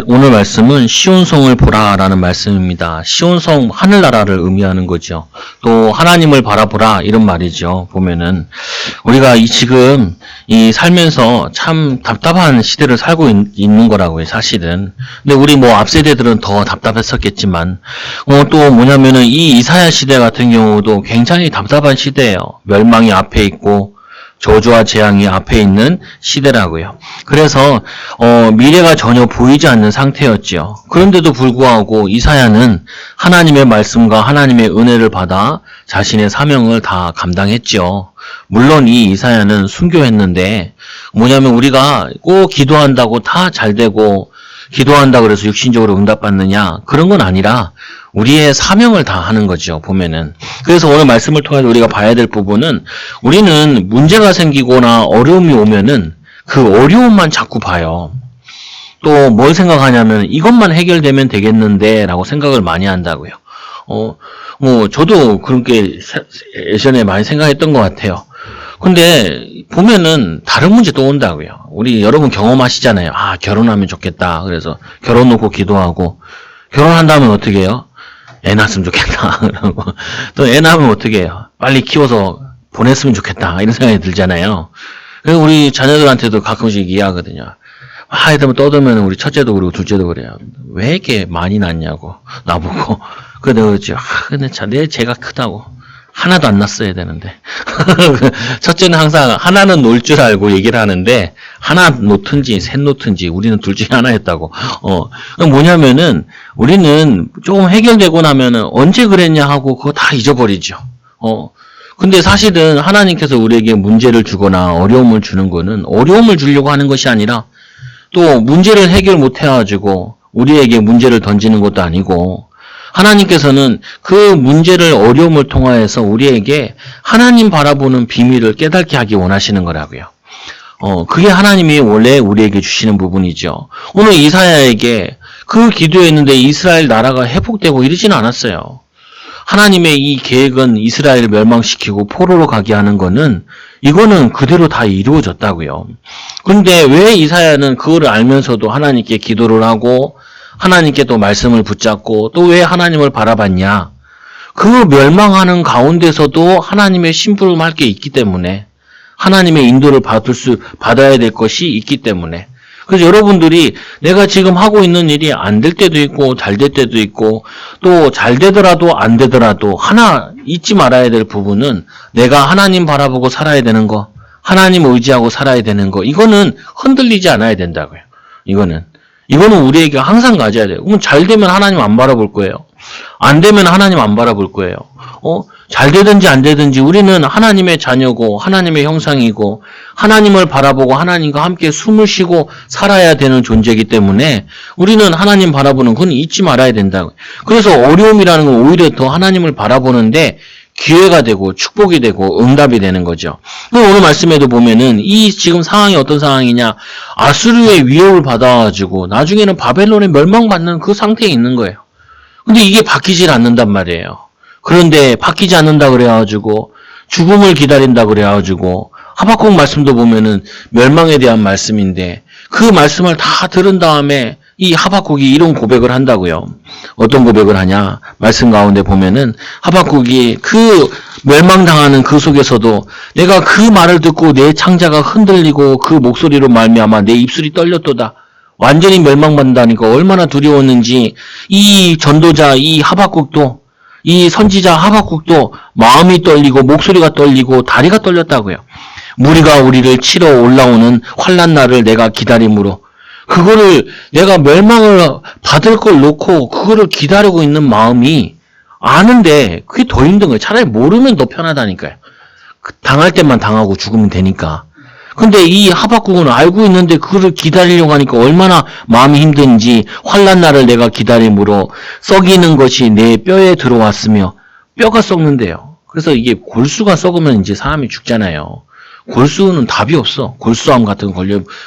오늘 말씀은 시온성을 보라라는 말씀입니다. 시온성, 하늘나라를 의미하는 거죠. 또 하나님을 바라보라 이런 말이죠. 보면은 우리가 지금 살면서 참 답답한 시대를 살고 있는 거라고요, 사실은. 근데 우리 앞 세대들은 더 답답했었겠지만 또 뭐냐면은 이 이사야 시대 같은 경우도 굉장히 답답한 시대예요. 멸망이 앞에 있고 저주와 재앙이 앞에 있는 시대라고요. 그래서 미래가 전혀 보이지 않는 상태였지요. 그런데도 불구하고 이사야는 하나님의 말씀과 하나님의 은혜를 받아 자신의 사명을 다 감당했죠. 물론 이 이사야는 순교했는데 뭐냐면 우리가 꼭 기도한다고 다 잘되고 기도한다 그래서 육신적으로 응답받느냐 그런 건 아니라 우리의 사명을 다 하는 거죠, 보면은. 그래서 오늘 말씀을 통해서 우리가 봐야 될 부분은 우리는 문제가 생기거나 어려움이 오면은 그 어려움만 자꾸 봐요. 또 뭘 생각하냐면 이것만 해결되면 되겠는데 라고 생각을 많이 한다고요. 저도 그렇게 예전에 많이 생각했던 것 같아요. 근데 보면은 다른 문제 또 온다고요. 우리 여러분 경험하시잖아요. 결혼하면 좋겠다. 그래서 결혼 놓고 기도하고 결혼한다면 어떻게 해요? 애 낳았으면 좋겠다. 그러고 또 애 낳으면 어떻게 해요? 빨리 키워서 보냈으면 좋겠다. 이런 생각이 들잖아요. 그래서 우리 자녀들한테도 가끔씩 이해하거든요. 애들 떠들면 우리 첫째도 그러고 둘째도 그래요. 왜 이렇게 많이 낳냐고 나보고. 그래서 그러지. 근데 내 제가 크다고. 하나도 안 났어야 되는데. 첫째는 항상 하나는 놀 줄 알고 얘기를 하는데 하나 놓든지 셋 놓든지 우리는 둘 중에 하나였다고. 뭐냐면은 우리는 조금 해결되고 나면은 언제 그랬냐 하고 그거 다 잊어버리죠. 근데 사실은 하나님께서 우리에게 문제를 주거나 어려움을 주는 거는 어려움을 주려고 하는 것이 아니라 또 문제를 해결 못 해가지고 우리에게 문제를 던지는 것도 아니고 하나님께서는 그 문제를 어려움을 통하여서 우리에게 하나님 바라보는 비밀을 깨닫게 하기 원하시는 거라고요. 그게 하나님이 원래 우리에게 주시는 부분이죠. 오늘 이사야에게 그 기도했는데 이스라엘 나라가 회복되고 이러지는 않았어요. 하나님의 이 계획은 이스라엘을 멸망시키고 포로로 가게 하는 거는 이거는 그대로 다 이루어졌다고요. 그런데 왜 이사야는 그거를 알면서도 하나님께 기도를 하고 하나님께 또 말씀을 붙잡고 또 왜 하나님을 바라봤냐? 그 멸망하는 가운데서도 하나님의 심부름할 게 있기 때문에 하나님의 인도를 받아야 될 것이 있기 때문에 그래서 여러분들이 내가 지금 하고 있는 일이 안 될 때도 있고 잘 될 때도 있고 또 잘 되더라도 안 되더라도 하나 잊지 말아야 될 부분은 내가 하나님 바라보고 살아야 되는 거, 하나님 의지하고 살아야 되는 거 이거는 흔들리지 않아야 된다고요. 이거는 우리에게 항상 가져야 돼요. 그럼 잘 되면 하나님 안 바라볼 거예요. 안 되면 하나님 안 바라볼 거예요. 잘 되든지 안 되든지 우리는 하나님의 자녀고 하나님의 형상이고 하나님을 바라보고 하나님과 함께 숨을 쉬고 살아야 되는 존재이기 때문에 우리는 하나님 바라보는 건 잊지 말아야 된다고요. 그래서 어려움이라는 건 오히려 더 하나님을 바라보는데 기회가 되고 축복이 되고 응답이 되는 거죠. 오늘 말씀에도 보면은 이 지금 상황이 어떤 상황이냐? 아수르의 위협을 받아가지고 나중에는 바벨론에 멸망받는 그 상태에 있는 거예요. 근데 이게 바뀌질 않는단 말이에요. 그런데 바뀌지 않는다 그래가지고 죽음을 기다린다 그래가지고 하박국 말씀도 보면은 멸망에 대한 말씀인데 그 말씀을 다 들은 다음에 이 하박국이 이런 고백을 한다고요. 어떤 고백을 하냐? 말씀 가운데 보면은 하박국이 그 멸망당하는 그 속에서도 내가 그 말을 듣고 내 창자가 흔들리고 그 목소리로 말미암아 내 입술이 떨렸도다. 완전히 멸망받는다니까 얼마나 두려웠는지 이 전도자 이 하박국도 이 선지자 하박국도 마음이 떨리고 목소리가 떨리고 다리가 떨렸다고요. 무리가 우리를 치러 올라오는 환난 날을 내가 기다림으로 그거를 내가 멸망을 받을 걸 놓고 그거를 기다리고 있는 마음이 아는데 그게 더 힘든 거예요. 차라리 모르면 더 편하다니까요. 당할 때만 당하고 죽으면 되니까. 근데 이 하박국은 알고 있는데 그거를 기다리려고 하니까 얼마나 마음이 힘든지 환난 날을 내가 기다림으로 썩이는 것이 내 뼈에 들어왔으며 뼈가 썩는데요. 그래서 이게 골수가 썩으면 이제 사람이 죽잖아요. 골수는 답이 없어. 골수암 같은 거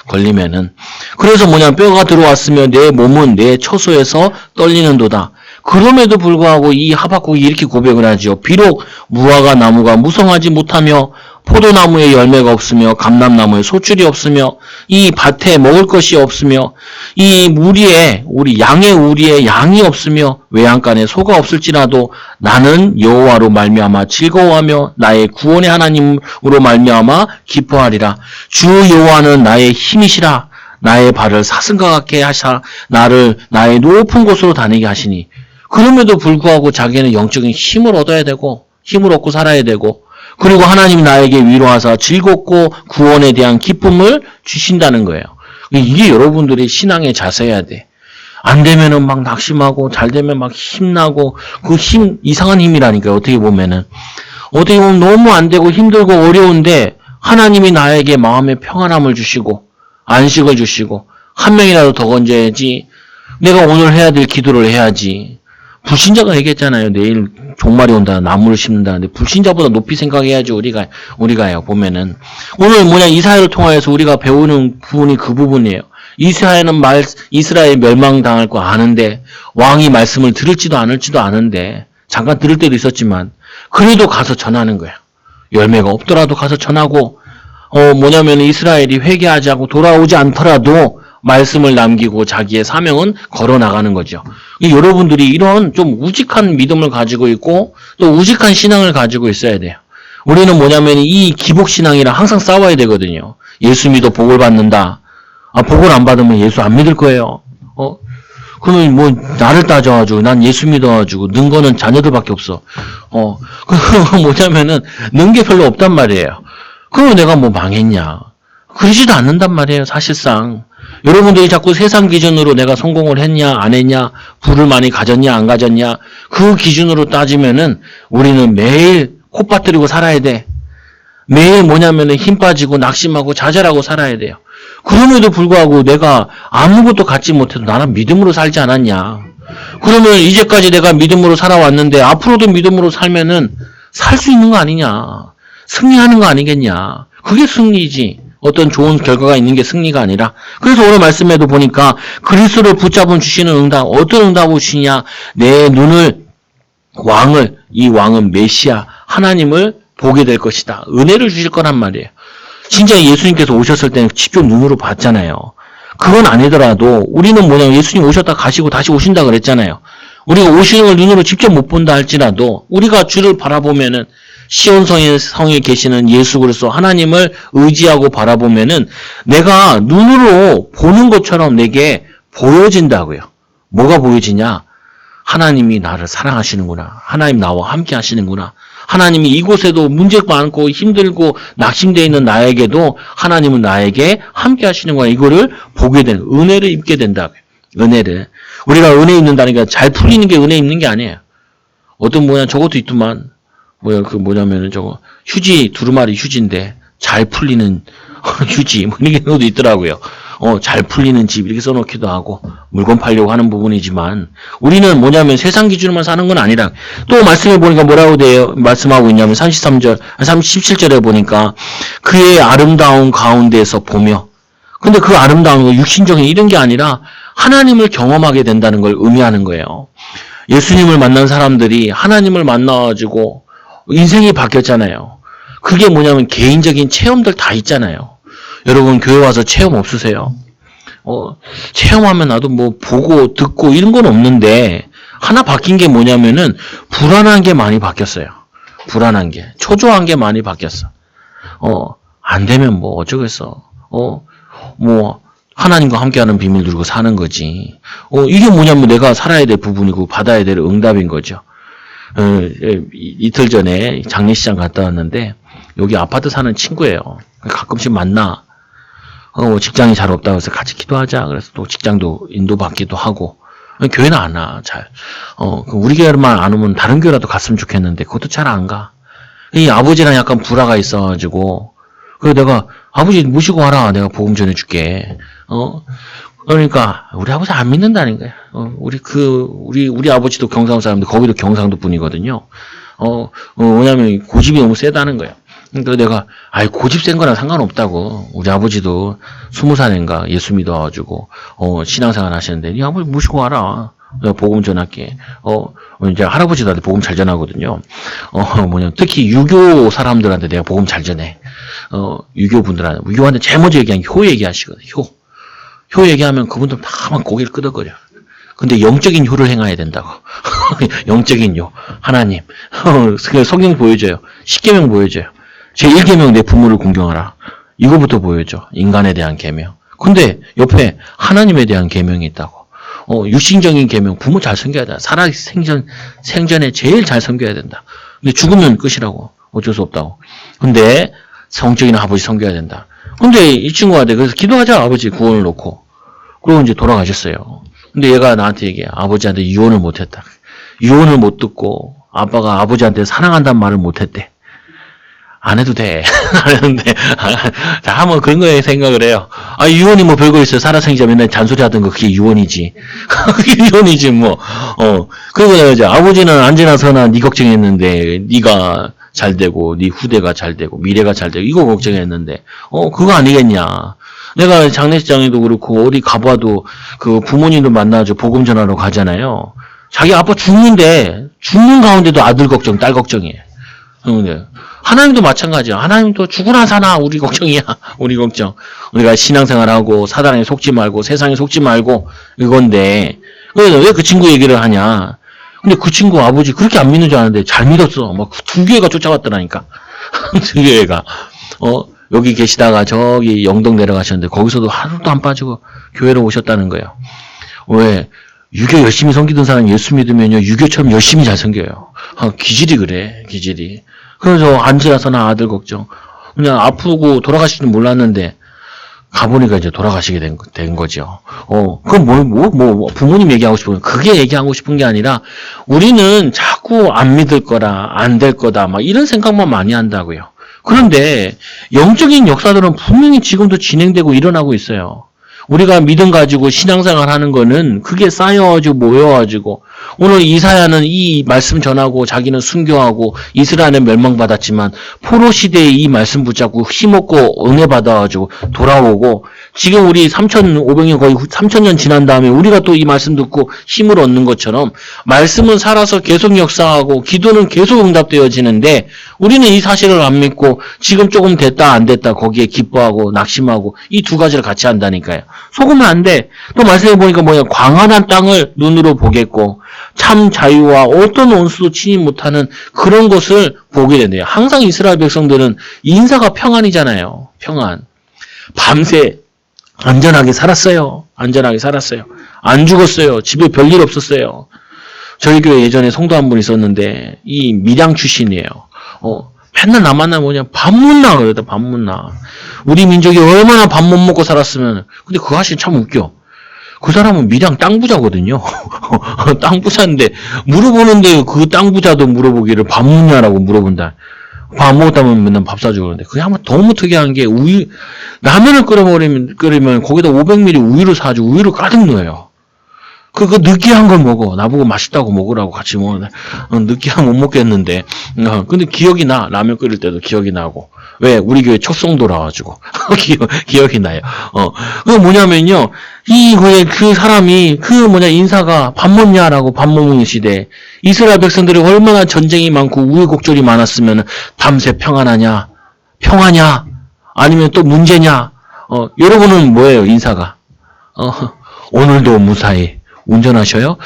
걸리면은. 그래서 뼈가 들어왔으며 내 몸은 내 처소에서 떨리는도다. 그럼에도 불구하고 이 하박국이 이렇게 고백을 하죠. 비록 무화과 나무가 무성하지 못하며 포도나무에 열매가 없으며 감람나무에 소출이 없으며 이 밭에 먹을 것이 없으며 이 우리 양의 우리에 양이 없으며 외양간에 소가 없을지라도 나는 여호와로 말미암아 즐거워하며 나의 구원의 하나님으로 말미암아 기뻐하리라. 주 여호와는 나의 힘이시라. 나의 발을 사슴과 같게 하사 나를 나의 높은 곳으로 다니게 하시니. 그럼에도 불구하고 자기는 영적인 힘을 얻어야 되고 힘을 얻고 살아야 되고, 그리고 하나님이 나에게 위로하사 즐겁고 구원에 대한 기쁨을 주신다는 거예요. 이게 여러분들의 신앙의 자세여야 돼. 안 되면은 막 낙심하고 잘 되면 막 힘나고, 그 힘 이상한 힘이라니까요. 어떻게 보면 너무 안 되고 힘들고 어려운데 하나님이 나에게 마음의 평안함을 주시고 안식을 주시고, 한 명이라도 더 건져야지, 내가 오늘 해야 될 기도를 해야지. 불신자가 얘기했잖아요. 내일 종말이 온다, 나무를 심는다는데 불신자보다 높이 생각해야지. 우리가요. 보면은 오늘 이사야를 통하여서 우리가 배우는 부분이 그 부분이에요. 이스라엘은 이스라엘 멸망당할 거 아는데, 왕이 말씀을 들을지도 않을지도 아는데, 잠깐 들을 때도 있었지만 그래도 가서 전하는 거예요. 열매가 없더라도 가서 전하고, 이스라엘이 회개하지 않고 돌아오지 않더라도 말씀을 남기고 자기의 사명은 걸어 나가는 거죠. 여러분들이 이런 좀 우직한 믿음을 가지고 있고 또 우직한 신앙을 가지고 있어야 돼요. 우리는 이 기복신앙이랑 항상 싸워야 되거든요. 예수 믿어 복을 받는다. 복을 안 받으면 예수 안 믿을 거예요. 그러면 나를 따져가지고 난 예수 믿어가지고 는 거는 자녀들밖에 없어. 는 게 별로 없단 말이에요. 그럼 내가 망했냐? 그러지도 않는단 말이에요, 사실상. 여러분들이 자꾸 세상 기준으로 내가 성공을 했냐, 안 했냐, 부를 많이 가졌냐, 안 가졌냐, 그 기준으로 따지면은 우리는 매일 콧바뜨리고 살아야 돼. 매일 힘 빠지고 낙심하고 좌절하고 살아야 돼요. 그럼에도 불구하고 내가 아무것도 갖지 못해도 나는 믿음으로 살지 않았냐. 그러면 이제까지 내가 믿음으로 살아왔는데 앞으로도 믿음으로 살면은 살 수 있는 거 아니냐. 승리하는 거 아니겠냐. 그게 승리지. 어떤 좋은 결과가 있는 게 승리가 아니라. 그래서 오늘 말씀에도 보니까 그리스도를 붙잡은 주시는 응답, 어떤 응답을 주시냐. 내 눈을, 이 왕은 메시아, 하나님을 보게 될 것이다. 은혜를 주실 거란 말이에요. 진짜 예수님께서 오셨을 때는 직접 눈으로 봤잖아요. 그건 아니더라도 우리는 예수님 오셨다 가시고 다시 오신다 그랬잖아요. 우리가 오시는 걸 눈으로 직접 못 본다 할지라도 우리가 주를 바라보면은 시온 성에 계시는 예수 그리스도 하나님을 의지하고 바라보면은 내가 눈으로 보는 것처럼 내게 보여진다고요. 뭐가 보여지냐? 하나님이 나를 사랑하시는구나. 하나님 나와 함께 하시는구나. 하나님이 이곳에도 문제가 많고 힘들고 낙심되어 있는 나에게도 하나님은 나에게 함께 하시는구나. 이거를 보게 되는, 은혜를 입게 된다고요. 은혜를. 우리가 은혜 입는다니까 잘 풀리는 게 은혜 입는 게 아니에요. 어떤 저것도 있더만. 저거 휴지, 두루마리 휴지인데 잘 풀리는 휴지 이런 경우도 있더라고요. 잘 풀리는 집 이렇게 써놓기도 하고 물건 팔려고 하는 부분이지만 우리는 세상 기준으로만 사는 건 아니라, 또 말씀해 보니까 뭐라고 말씀하고 있냐면 37절에 보니까 그의 아름다운 가운데에서 보며, 근데 그 아름다운 거 육신적인 이런 게 아니라 하나님을 경험하게 된다는 걸 의미하는 거예요. 예수님을 만난 사람들이 하나님을 만나가지고 인생이 바뀌었잖아요. 그게 개인적인 체험들 다 있잖아요. 여러분 교회 와서 체험 없으세요? 체험하면 나도 보고 듣고 이런 건 없는데 하나 바뀐 게 불안한 게 많이 바뀌었어요. 불안한 게, 초조한 게 많이 바뀌었어. 안 되면 어쩌겠어. 하나님과 함께하는 비밀 누리고 사는 거지. 이게 내가 살아야 될 부분이고 받아야 될 응답인 거죠. 이틀 전에 장례식장 갔다 왔는데 여기 아파트 사는 친구예요. 가끔씩 만나. 직장이 잘 없다고 해서 같이 기도하자. 그래서 또 직장도 인도받기도 하고. 교회는 안 와, 잘. 우리 교회만 안 오면 다른 교회라도 갔으면 좋겠는데 그것도 잘 안 가. 이 아버지랑 약간 불화가 있어가지고. 그래서 내가 아버지 모시고 와라. 내가 복음 전해줄게. 그러니까 우리 아버지 안 믿는다는 거야. 우리 아버지도 경상도 사람인데 거기도 경상도 분이거든요. 왜냐면 고집이 너무 세다는 거예요. 그러니까 내가 고집 센 거랑 상관없다고. 우리 아버지도 20살인가 예수 믿어가지고 신앙생활 하시는데 네 아버지 모시고 와라. 내가 복음 전할게. 이제 할아버지들한테 복음 잘 전하거든요. 특히 유교 사람들한테 내가 복음 잘 전해. 유교한테 제일 먼저 얘기하는 효 얘기하시거든. 효 얘기하면 그분들 다만 고개를 끄덕거려. 근데 영적인 효를 행해야 된다고. 영적인 효. 하나님. 성경 보여줘요. 10계명 보여줘요. 제1계명 내 부모를 존경하라. 이거부터 보여줘. 인간에 대한 계명. 근데 옆에 하나님에 대한 계명이 있다고. 육신적인 계명, 부모 잘 섬겨야 된다. 생전에 제일 잘 섬겨야 된다. 근데 죽으면 끝이라고. 어쩔 수 없다고. 근데 성적인 아버지 섬겨야 된다. 근데 이 친구한테 그래서 기도하자 아버지 구원을 놓고. 그러고 이제 돌아가셨어요. 근데 얘가 나한테 얘기해. 아버지한테 유언을 못했다. 유언을 못 듣고 아빠가 아버지한테 사랑한다는 말을 못했대. 안 해도 돼. 안 해도 돼. 자, 한번 그런 거에 생각을 해요. 유언이 뭐 별거 있어요. 살아생전 맨날 잔소리 하던 거, 그게 유언이지. 그게 유언이지, 뭐. 그리고 내가 이제 아버지는 언제나 서나 네 걱정했는데, 네가 잘 되고, 네 후대가 잘 되고, 미래가 잘 되고, 이거 걱정했는데, 그거 아니겠냐. 내가 장례식장에도 그렇고, 어디 가봐도 그 부모님도 만나죠. 복음 전하러 가잖아요. 자기 아빠 죽는데, 죽는 가운데도 아들 걱정, 딸 걱정이에요. 하나님도 마찬가지야. 하나님도 죽으나 사나 우리 걱정이야. 우리 걱정. 우리가 신앙생활하고 사단에 속지 말고 세상에 속지 말고 이건데 왜 그 친구 얘기를 하냐. 근데 그 친구 아버지 그렇게 안 믿는 줄 아는데 잘 믿었어. 막 두 개가 쫓아왔더라니까. 두 개가. 여기 계시다가 저기 영동 내려가셨는데 거기서도 하루도 안 빠지고 교회로 오셨다는 거예요. 왜? 유교 열심히 섬기던 사람 예수 믿으면요 유교처럼 열심히 잘 섬겨요. 기질이 그래. 기질이. 그래서 안지라서나 아들 걱정. 그냥 아프고 돌아가시지는 몰랐는데 가보니까 이제 돌아가시게 된 거죠. 그건 부모님 얘기하고 싶은 그게 얘기하고 싶은 게 아니라 우리는 자꾸 안 믿을 거라 안 될 거다 막 이런 생각만 많이 한다고요. 그런데 영적인 역사들은 분명히 지금도 진행되고 일어나고 있어요. 우리가 믿음 가지고 신앙생활 하는 거는 그게 쌓여가지고 모여가지고 오늘 이사야는 이 말씀 전하고 자기는 순교하고 이스라엘은 멸망받았지만 포로 시대에 이 말씀 붙잡고 힘없고 은혜 받아가지고 돌아오고 지금 우리 3,500년 거의 3,000년 지난 다음에 우리가 또 이 말씀 듣고 힘을 얻는 것처럼 말씀은 살아서 계속 역사하고 기도는 계속 응답되어지는데 우리는 이 사실을 안 믿고 지금 조금 됐다 안 됐다 거기에 기뻐하고 낙심하고 이 두 가지를 같이 한다니까요. 속으면 안 돼. 또 말씀해 보니까 뭐냐 광활한 땅을 눈으로 보겠고 참 자유와 어떤 원수도 침입 못하는 그런 것을 보게 된대요. 항상 이스라엘 백성들은 인사가 평안이잖아요. 평안. 밤새 안전하게 살았어요. 안전하게 살았어요. 안 죽었어요. 집에 별일 없었어요. 저희 교회 예전에 성도 한 분 있었는데 이 밀양 출신이에요. 맨날 나 만나면 뭐냐 밥 못 나 그러다 밥 못 나. 우리 민족이 얼마나 밥 못 먹고 살았으면. 근데 그 아저씨 참 웃겨. 그 사람은 밀양 땅 부자거든요. 땅 부자인데 물어보는데 그 땅 부자도 물어보기를 밥 먹냐라고 물어본다. 밥 안 먹었다면 맨날 밥 사주고 그러는데 그게 한번 너무 특이한 게 우유 라면을 끓이면 거기다 500ml 우유를 사주고 우유를 가득 넣어요. 그거 느끼한 걸 먹어. 나보고 맛있다고 먹으라고 같이 먹는데 느끼한 못 먹겠는데 근데 기억이 나. 라면 끓일 때도 기억이 나고. 왜? 우리 교회 촉송도라 가지고 기억이 나요. 그게 뭐냐면요. 그 사람이 인사가 밥 먹냐라고 밥 먹는 시대. 이스라엘 백성들이 얼마나 전쟁이 많고 우여곡절이 많았으면 밤새 평안하냐? 평하냐? 아니면 또 문제냐? 여러분은 뭐예요, 인사가? 오늘도 무사히 운전하셔요?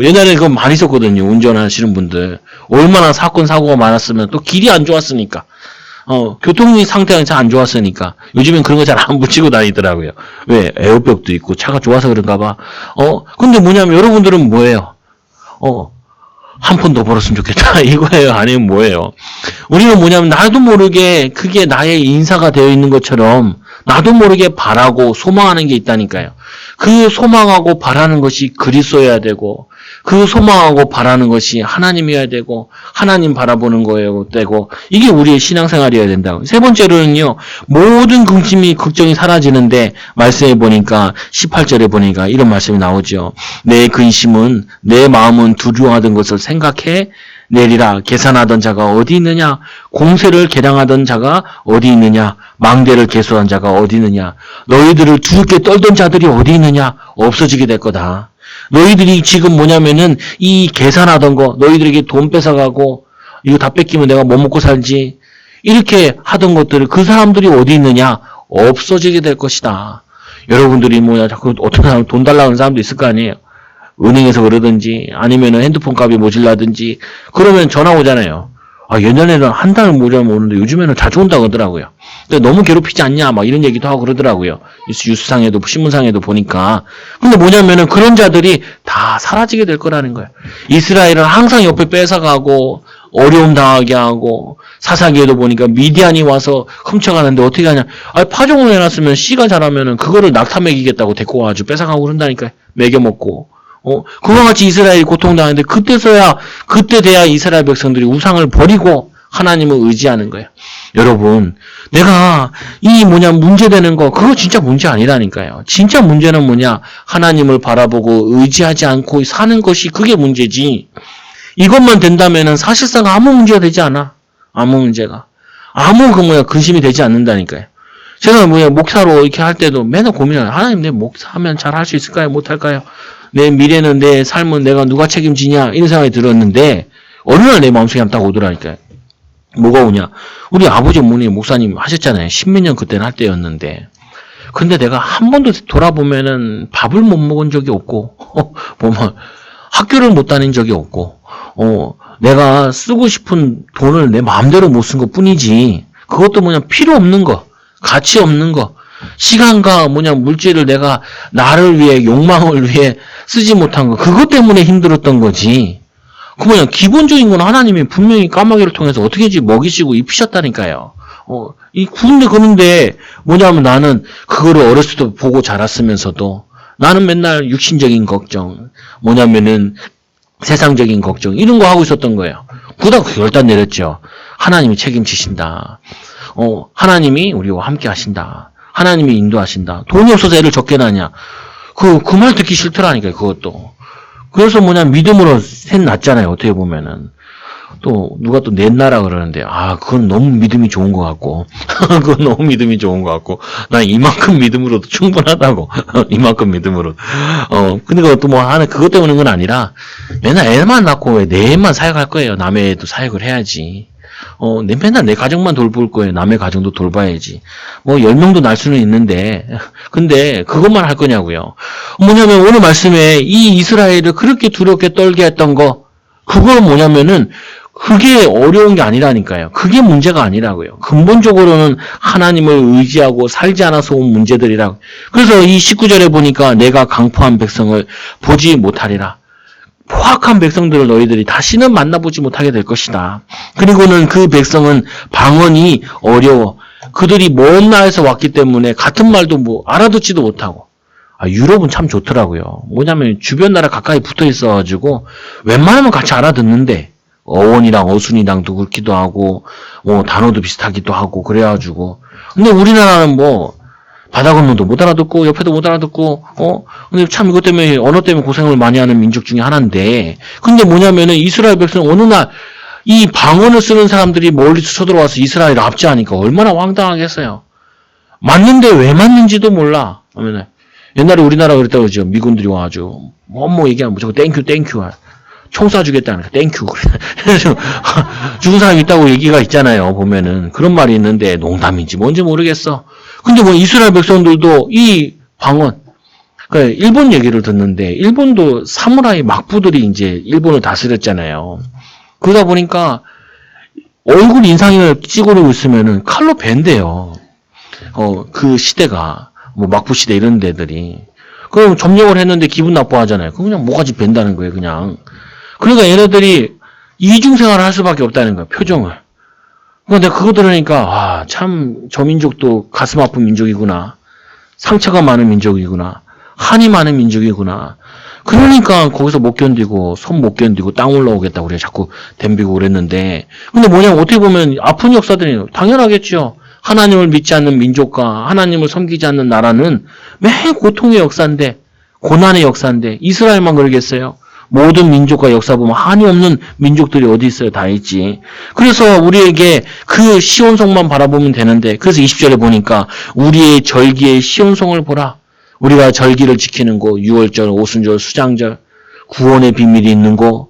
옛날에 그거 많이 있었거든요. 운전하시는 분들. 얼마나 사건, 사고가 많았으면 또 길이 안 좋았으니까. 교통 상태가 잘 안 좋았으니까. 요즘엔 그런 거 잘 안 붙이고 다니더라고요. 왜? 에어백도 있고 차가 좋아서 그런가 봐. 근데 뭐냐면 여러분들은 뭐예요? 한 푼 더 벌었으면 좋겠다. 이거예요? 아니면 뭐예요? 우리는 뭐냐면 나도 모르게 그게 나의 인사가 되어 있는 것처럼 나도 모르게 바라고 소망하는 게 있다니까요. 그 소망하고 바라는 것이 그리스도여야 되고 그 소망하고 바라는 것이 하나님이어야 되고 하나님 바라보는 거여야 되고 이게 우리의 신앙생활이어야 된다고. 세 번째로는요. 모든 걱정이 사라지는데 말씀해 보니까 18절에 보니까 이런 말씀이 나오죠. 내 근심은 내 마음은 두려워하던 것을 생각해 내리라. 계산하던 자가 어디 있느냐? 공세를 계량하던 자가 어디 있느냐? 망대를 계수한 자가 어디 있느냐? 너희들을 두렵게 떨던 자들이 어디 있느냐? 없어지게 될 거다. 너희들이 지금 뭐냐면은 이 계산하던 거, 너희들에게 돈 뺏어가고 이거 다 뺏기면 내가 뭐 먹고 살지? 이렇게 하던 것들을 그 사람들이 어디 있느냐? 없어지게 될 것이다. 여러분들이 뭐야 자꾸 어떤 사람 돈 달라는 사람도 있을 거 아니에요. 은행에서 그러든지 아니면은 핸드폰 값이 모질라든지 그러면 전화 오잖아요. 아, 예전에는 한 달 모자라면 오는데 요즘에는 자주 온다고 하더라고요. 근데 너무 괴롭히지 않냐 막 이런 얘기도 하고 그러더라고요. 뉴스상에도 신문상에도 보니까. 근데 뭐냐면은 그런 자들이 다 사라지게 될 거라는 거예요. 이스라엘은 항상 옆에 뺏어가고 어려움 당하게 하고 사사기에도 보니까 미디안이 와서 훔쳐가는데 어떻게 하냐. 아, 파종을 해놨으면 씨가 자라면은 그거를 낙타 먹이겠다고 데리고 와가지고 뺏어가고 그런다니까요. 먹여먹고. 그와 같이 이스라엘이 고통당하는데 그때 돼야 이스라엘 백성들이 우상을 버리고 하나님을 의지하는 거예요. 여러분, 내가 문제되는 거, 그거 진짜 문제 아니라니까요. 진짜 문제는 뭐냐? 하나님을 바라보고 의지하지 않고 사는 것이 그게 문제지. 이것만 된다면은 사실상 아무 문제가 되지 않아. 아무 문제가. 근심이 되지 않는다니까요. 제가 목사로 이렇게 할 때도 맨날 고민해요. 하나님, 내 목사하면 잘 할 수 있을까요? 못할까요? 내 미래는, 내 삶은 내가 누가 책임지냐? 이런 생각이 들었는데, 어느 날 내 마음속에 한번 딱 오더라니까요. 뭐가 오냐? 우리 아버지, 어머니, 목사님 하셨잖아요. 십몇 년 그때는 할 때였는데. 근데 내가 한 번도 돌아보면은 밥을 못 먹은 적이 없고, 보면 학교를 못 다닌 적이 없고, 내가 쓰고 싶은 돈을 내 마음대로 못 쓴 것 뿐이지, 그것도 필요 없는 거, 가치 없는 거, 시간과 물질을 내가 나를 위해, 욕망을 위해 쓰지 못한 거, 그것 때문에 힘들었던 거지. 기본적인 건 하나님이 분명히 까마귀를 통해서 어떻게든지 먹이시고 입히셨다니까요. 그런데 나는 그거를 어렸을 때 보고 자랐으면서도 나는 맨날 육신적인 걱정, 세상적인 걱정, 이런 거 하고 있었던 거예요. 그러다가 결단 내렸죠. 하나님이 책임지신다. 하나님이 우리와 함께 하신다. 하나님이 인도하신다. 돈이 없어서 애를 적게 낳냐. 그 말 듣기 싫더라니까요, 그것도. 그래서 믿음으로 셋 낳잖아요, 어떻게 보면은. 또, 누가 또 넷나라 그러는데, 그건 너무 믿음이 좋은 것 같고. 그건 너무 믿음이 좋은 것 같고. 난 이만큼 믿음으로도 충분하다고. 이만큼 믿음으로. 근데 그것도 그것 때문인 건 아니라, 맨날 애만 낳고 왜 내 애만 사역할 거예요. 남의 애도 사역을 해야지. 맨날 내 가정만 돌볼 거예요. 남의 가정도 돌봐야지. 10명도 날 수는 있는데, 근데 그것만 할 거냐고요. 오늘 말씀에 이 이스라엘을 그렇게 두렵게 떨게 했던 거, 그거 그게 어려운 게 아니라니까요. 그게 문제가 아니라고요. 근본적으로는 하나님을 의지하고 살지 않아서 온 문제들이라고. 그래서 이 19절에 보니까 내가 강포한 백성을 보지 못하리라. 포악한 백성들을 너희들이 다시는 만나보지 못하게 될 것이다. 그리고는 그 백성은 방언이 어려워. 그들이 먼 나라에서 왔기 때문에 같은 말도 알아듣지도 못하고. 유럽은 참 좋더라고요. 주변 나라 가까이 붙어 있어가지고 웬만하면 같이 알아듣는데 어원이랑 어순이랑도 그렇기도 하고 단어도 비슷하기도 하고 그래가지고. 근데 우리나라는 바다 건너도 못 알아듣고 옆에도 못 알아듣고 근데 참 이것 때문에 언어 때문에 고생을 많이 하는 민족 중에 하나인데, 근데 이스라엘 백성은 어느 날 이 방언을 쓰는 사람들이 멀리서 쳐들어와서 이스라엘을 압제하니까 얼마나 황당하겠어요. 맞는데 왜 맞는지도 몰라. 옛날에 우리나라 그랬다고 그러죠. 미군들이 와가지고 얘기하면 무조건 땡큐 총 쏴주겠다는 땡큐. 그래서 죽은 사람이 있다고 얘기가 있잖아요. 보면은 그런 말이 있는데 농담인지 뭔지 모르겠어. 근데 이스라엘 백성들도 이 방언, 그러니까 일본 얘기를 듣는데, 일본도 사무라이 막부들이 이제 일본을 다스렸잖아요. 그러다 보니까 얼굴 인상을 찌그러고 있으면은 칼로 벤대요. 그 시대가 막부 시대 이런 데들이. 그럼 점령을 했는데 기분 나빠하잖아요. 그냥 모가지 벤다는 거예요, 그냥. 그러니까 얘네들이 이중생활을 할 수밖에 없다는 거야, 표정을. 근데 그거 들으니까, 참, 저 민족도 가슴 아픈 민족이구나. 상처가 많은 민족이구나. 한이 많은 민족이구나. 그러니까 거기서 못 견디고, 손 못 견디고, 땅 올라오겠다고 그래. 자꾸 덤비고 그랬는데. 근데 어떻게 보면 아픈 역사들이 당연하겠죠. 하나님을 믿지 않는 민족과 하나님을 섬기지 않는 나라는 매일 고통의 역사인데, 고난의 역사인데, 이스라엘만 그러겠어요? 모든 민족과 역사 보면 한이 없는 민족들이 어디 있어요? 다 있지. 그래서 우리에게 그 시온성만 바라보면 되는데, 그래서 20절에 보니까 우리의 절기의 시온성을 보라. 우리가 절기를 지키는 거, 유월절, 오순절, 수장절, 구원의 비밀이 있는 거,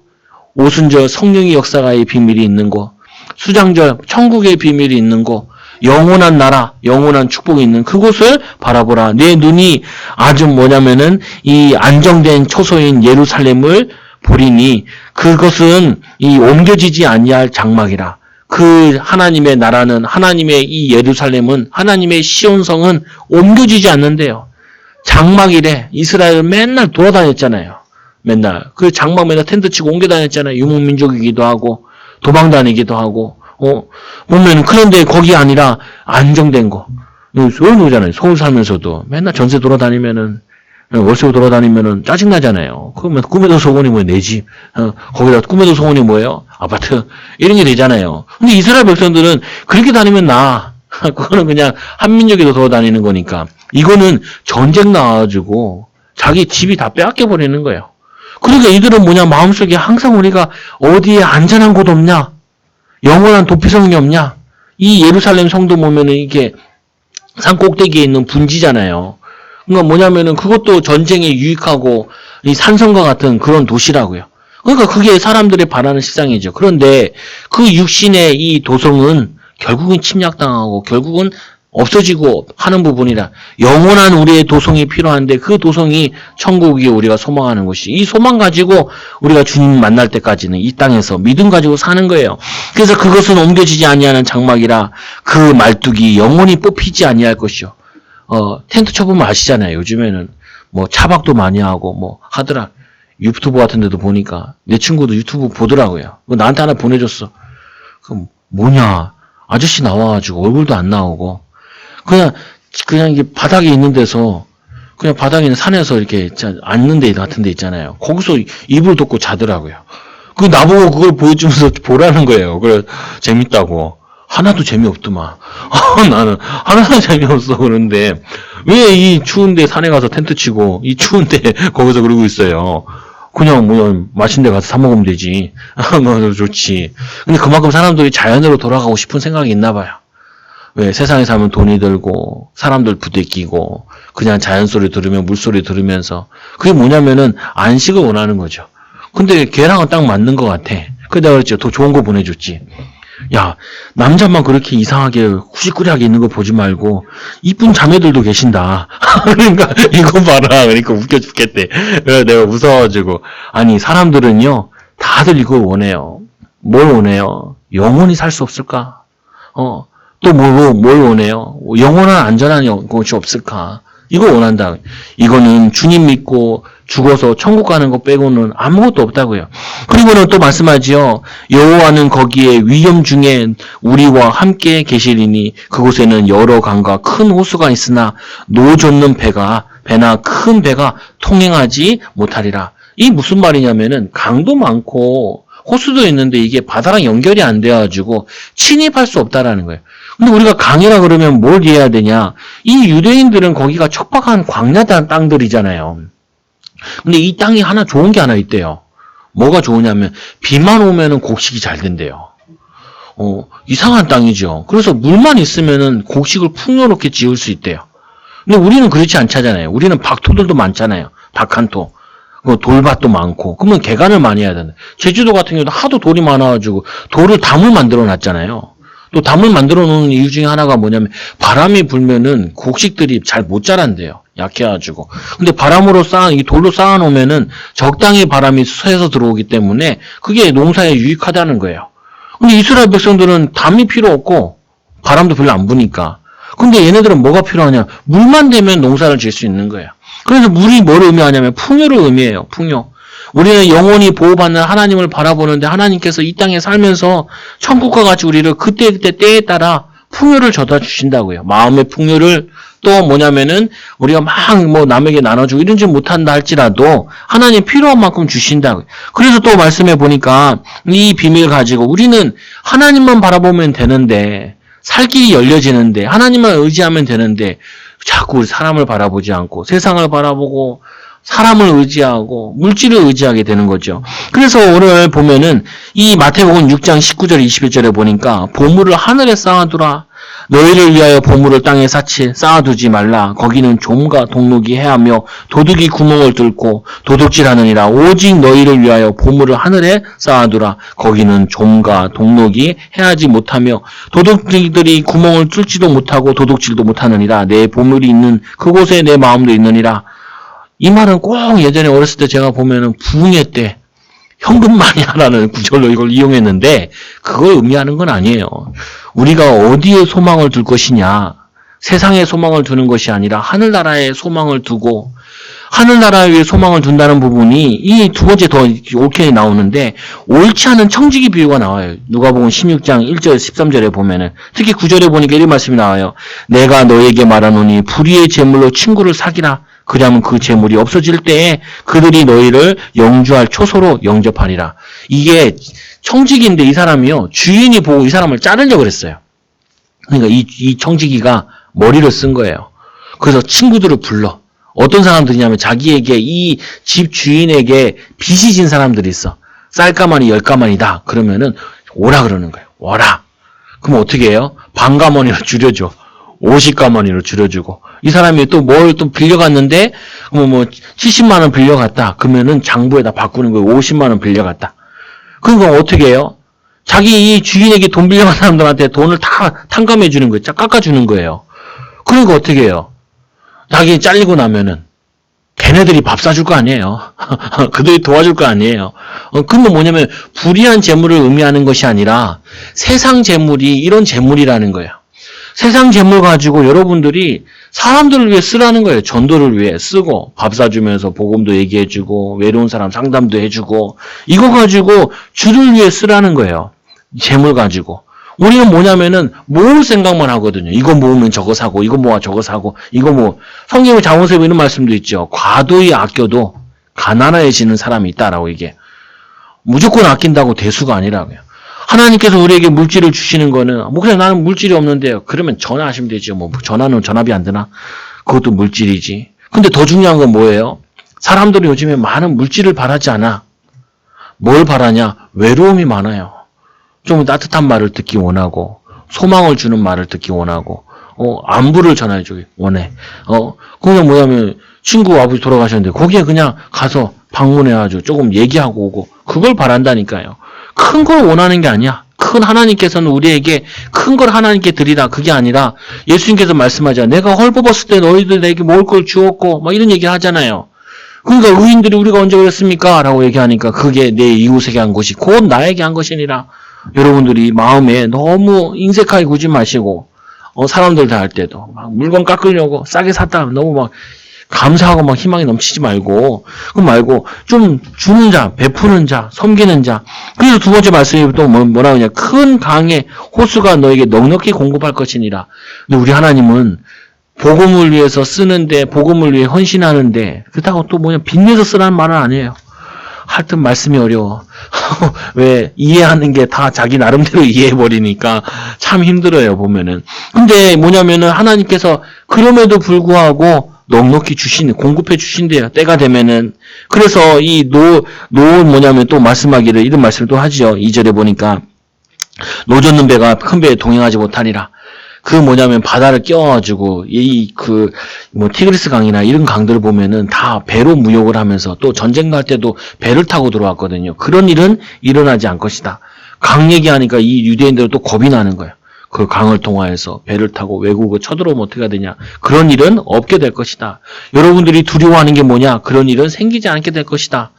오순절 성령의 역사가의 비밀이 있는 거, 수장절 천국의 비밀이 있는 거, 영원한 나라, 영원한 축복이 있는 그곳을 바라보라. 내 눈이 아주 뭐냐면은 이 안정된 초소인 예루살렘을 보리니 그것은 이 옮겨지지 아니할 장막이라. 그 하나님의 나라는, 하나님의 이 예루살렘은, 하나님의 시온성은 옮겨지지 않는데요. 장막이래. 이스라엘은 맨날 돌아다녔잖아요. 맨날 그 장막 맨날 텐트 치고 옮겨 다녔잖아요. 유목민족이기도 하고 도망 다니기도 하고 보면 그런데 거기 아니라 안정된 거. 서울 오잖아요. 서울 살면서도 맨날 전세 돌아다니면은 월세 돌아다니면은 짜증나잖아요. 그러면 꿈에도 소원이 뭐예요? 내 집. 거기다 꿈에도 소원이 뭐예요? 아파트. 이런 게 되잖아요. 근데 이스라엘 백성들은 그렇게 다니면 그거는 그냥 한민족이 돌아다니는 거니까. 이거는 전쟁 나와가지고 자기 집이 다 빼앗겨 버리는 거예요. 그러니까 이들은 뭐냐, 마음속에 항상 우리가 어디에 안전한 곳 없냐, 영원한 도피성이 없냐. 이 예루살렘 성도 보면은 이게 산 꼭대기에 있는 분지잖아요. 그러니까 뭐냐면은 그것도 전쟁에 유익하고 이 산성과 같은 그런 도시라고요. 그러니까 그게 사람들이 바라는 실상이죠. 그런데 그 육신의 이 도성은 결국은 침략당하고 결국은 없어지고 하는 부분이라 영원한 우리의 도성이 필요한데 그 도성이 천국이 우리가 소망하는 것이, 이 소망 가지고 우리가 주님 만날 때까지는 이 땅에서 믿음 가지고 사는 거예요. 그래서 그것은 옮겨지지 아니하는 장막이라 그 말뚝이 영원히 뽑히지 아니할 것이요. 텐트 쳐보면 아시잖아요. 요즘에는 뭐 차박도 많이 하고 뭐 하더라. 유튜브 같은 데도 보니까 내 친구도 유튜브 보더라고요. 나한테 하나 보내줬어. 그럼 뭐냐, 아저씨 나와가지고 얼굴도 안 나오고 그냥 이게 바닥에 있는 데서, 그냥 바닥에 있는 산에서 이렇게 앉는 데 같은 데 있잖아요. 거기서 이불 덮고 자더라고요. 나보고 그걸 보여주면서 보라는 거예요. 그래, 재밌다고. 하나도 재미없더만. 나는 하나도 재미없어. 그런데 왜 이 추운데 산에 가서 텐트 치고 이 추운데 거기서 그러고 있어요. 그냥 뭐 맛있는 데 가서 사 먹으면 되지. 뭐 좋지. 근데 그만큼 사람들이 자연으로 돌아가고 싶은 생각이 있나 봐요. 왜 세상에 사면 돈이 들고 사람들 부대끼고 그냥 자연 소리 들으면 물소리 들으면서, 그게 뭐냐면은 안식을 원하는 거죠. 근데 걔랑은 딱 맞는 것 같아. 그래서 내가 그랬죠. 더 좋은 거 보내줬지. 야, 남자만 그렇게 이상하게 후시꾸리하게 있는 거 보지 말고 이쁜 자매들도 계신다. 그러니까 이거 봐라. 그러니까 웃겨 죽겠대. 그래서 내가 무서워가지고, 아니 사람들은요 다들 이걸 원해요. 뭘 원해요? 영원히 살 수 없을까? 또 뭘 원해요? 영원한 안전한 곳이 없을까? 이거 원한다. 이거는 주님 믿고 죽어서 천국 가는 것 빼고는 아무것도 없다고요. 그리고는 또 말씀하지요. 여호와는 거기에 위험 중에 우리와 함께 계시리니 그곳에는 여러 강과 큰 호수가 있으나 노 젓는 배나 큰 배가 통행하지 못하리라. 이 무슨 말이냐면은 강도 많고 호수도 있는데 이게 바다랑 연결이 안 돼가지고 침입할 수 없다라는 거예요. 근데 우리가 강이라 그러면 뭘 이해해야 되냐? 이 유대인들은 거기가 척박한 광야단 땅들이잖아요. 근데 이 땅이 하나 좋은 게 하나 있대요. 뭐가 좋으냐면 비만 오면은 곡식이 잘 된대요. 이상한 땅이죠. 그래서 물만 있으면은 곡식을 풍요롭게 지을 수 있대요. 근데 우리는 그렇지 않잖아요. 우리는 박토들도 많잖아요. 박한토. 돌밭도 많고. 그러면 개간을 많이 해야 되는데. 제주도 같은 경우도 하도 돌이 많아가지고 돌을 담을 만들어 놨잖아요. 또 담을 만들어 놓는 이유 중에 하나가 뭐냐면 바람이 불면은 곡식들이 잘 못 자란대요. 약해가지고. 근데 바람으로 이 돌로 쌓아 놓으면은 적당히 바람이 쇠서 들어오기 때문에 그게 농사에 유익하다는 거예요. 근데 이스라엘 백성들은 담이 필요 없고 바람도 별로 안 부니까. 근데 얘네들은 뭐가 필요하냐? 물만 되면 농사를 지을 수 있는 거예요. 그래서 물이 뭘 의미하냐면 풍요를 의미해요. 풍요. 우리는 영원히 보호받는 하나님을 바라보는데 하나님께서 이 땅에 살면서 천국과 같이 우리를 그때그때 때에 따라 풍요를 져다 주신다고요. 마음의 풍요를. 또 뭐냐면은 우리가 막 뭐 남에게 나눠주고 이런지 못한다 할지라도 하나님 필요한 만큼 주신다고요. 그래서 또 말씀해 보니까 이 비밀 가지고 우리는 하나님만 바라보면 되는데, 살 길이 열려지는데, 하나님만 의지하면 되는데 자꾸 우리 사람을 바라보지 않고 세상을 바라보고 사람을 의지하고 물질을 의지하게 되는 거죠. 그래서 오늘 보면은 이 마태복음 6장 19절 21절에 보니까 보물을 하늘에 쌓아두라. 너희를 위하여 보물을 땅에 쌓아두지 말라. 거기는 좀과 동록이 해하며 도둑이 구멍을 뚫고 도둑질하느니라. 오직 너희를 위하여 보물을 하늘에 쌓아두라. 거기는 좀과 동록이 해하지 못하며 도둑들이 구멍을 뚫지도 못하고 도둑질도 못하느니라. 내 보물이 있는 그곳에 내 마음도 있느니라. 이 말은 꼭 예전에 어렸을 때 제가 보면은 부흥회 때 현금 많이 하라는 구절로 이걸 이용했는데 그걸 의미하는 건 아니에요. 우리가 어디에 소망을 둘 것이냐, 세상에 소망을 두는 것이 아니라 하늘나라에 소망을 두고 하늘나라에 소망을 둔다는 부분이 이 두 번째 더 옳게 나오는데 옳지 않은 청지기 비유가 나와요. 누가복음 16장 1절 13절에 보면은 특히 9절에 보니까 이런 말씀이 나와요. 내가 너에게 말하노니 불의의 재물로 친구를 사기라. 그러면 그 재물이 없어질 때에 그들이 너희를 영주할 초소로 영접하리라. 이게 청지기인데 이 사람이요. 주인이 보고 이 사람을 자르려고 그랬어요. 그러니까 이 청지기가 머리를 쓴 거예요. 그래서 친구들을 불러. 어떤 사람들이냐면 자기에게 이 집 주인에게 빚이 진 사람들이 있어. 쌀가마니 10가마니다. 그러면은 오라 그러는 거예요. 오라. 그럼 어떻게 해요? 반가머니로 줄여줘. 50가머니로 줄여주고 이 사람이 또 뭘 또 빌려갔는데 뭐 70만 원 빌려갔다. 그러면은 장부에다 바꾸는 거예요. 50만 원 빌려갔다. 그러니까 어떻게 해요? 자기 이 주인에게 돈 빌려간 사람들한테 돈을 다 탕감해 주는 거예요. 깎아주는 거예요. 그러니까 어떻게 해요? 자기 잘리고 나면은 걔네들이 밥 사줄 거 아니에요. 그들이 도와줄 거 아니에요. 그건 뭐냐면 불의한 재물을 의미하는 것이 아니라 세상 재물이 이런 재물이라는 거예요. 세상 재물 가지고 여러분들이 사람들을 위해 쓰라는 거예요. 전도를 위해 쓰고 밥 사주면서 복음도 얘기해주고 외로운 사람 상담도 해주고 이거 가지고 주를 위해 쓰라는 거예요. 재물 가지고. 우리는 뭐냐면은 모을 생각만 하거든요. 이거 모으면 저거 사고 이거 모아 저거 사고 이거 뭐 성경의 자문서에 이런 말씀도 있죠. 과도히 아껴도 가난해지는 사람이 있다라고 이게. 무조건 아낀다고 대수가 아니라고요. 하나님께서 우리에게 물질을 주시는 거는 뭐 그냥 나는 물질이 없는데요. 그러면 전화하시면 되죠. 뭐 전화는 전화비 안 드나? 그것도 물질이지. 근데 더 중요한 건 뭐예요? 사람들은 요즘에 많은 물질을 바라지 않아. 뭘 바라냐? 외로움이 많아요. 좀 따뜻한 말을 듣기 원하고 소망을 주는 말을 듣기 원하고 안부를 전해주기 원해. 그냥 뭐냐면 친구 아버지 돌아가셨는데 거기에 그냥 가서 방문해가지고 조금 얘기하고 오고 그걸 바란다니까요. 큰 걸 원하는 게 아니야. 큰 하나님께서는 우리에게 큰 걸 하나님께 드리라. 그게 아니라 예수님께서 말씀하자. 내가 헐벗었을 때 너희들 내게 먹을 걸 주었고 막 이런 얘기 하잖아요. 그러니까 의인들이 우리가 언제 그랬습니까? 라고 얘기하니까 그게 내 이웃에게 한 것이 곧 나에게 한 것이니라. 여러분들이 마음에 너무 인색하게 구지 마시고 사람들 다 할 때도 막 물건 깎으려고 싸게 샀다 너무 막 감사하고 막 희망이 넘치지 말고 좀 주는 자, 베푸는 자, 섬기는 자. 그래서 두 번째 말씀이 또 뭐라 그러냐? 큰 강의 호수가 너에게 넉넉히 공급할 것이니라. 근데 우리 하나님은 복음을 위해서 쓰는데 복음을 위해 헌신하는데 그렇다고 또 빚내서 쓰라는 말은 아니에요. 하여튼 말씀이 어려워. 왜 이해하는 게 다 자기 나름대로 이해해버리니까 참 힘들어요 보면은. 근데 뭐냐면은 하나님께서 그럼에도 불구하고 넉넉히 공급해 주신대요. 때가 되면은. 그래서 이 뭐냐면 또 말씀하기를, 이런 말씀을 또 하지요. 2절에 보니까. 노 젓는 배가 큰 배에 동행하지 못하리라. 그 뭐냐면 바다를 끼워가지고, 티그리스 강이나 이런 강들을 보면은 다 배로 무역을 하면서 또 전쟁 갈 때도 배를 타고 들어왔거든요. 그런 일은 일어나지 않을 것이다. 강 얘기하니까 이 유대인들은 또 겁이 나는 거예요. 그 강을 통하여서 배를 타고 외국을 쳐들어오면 어떻게 되냐. 그런 일은 없게 될 것이다. 여러분들이 두려워하는 게 뭐냐. 그런 일은 생기지 않게 될 것이다.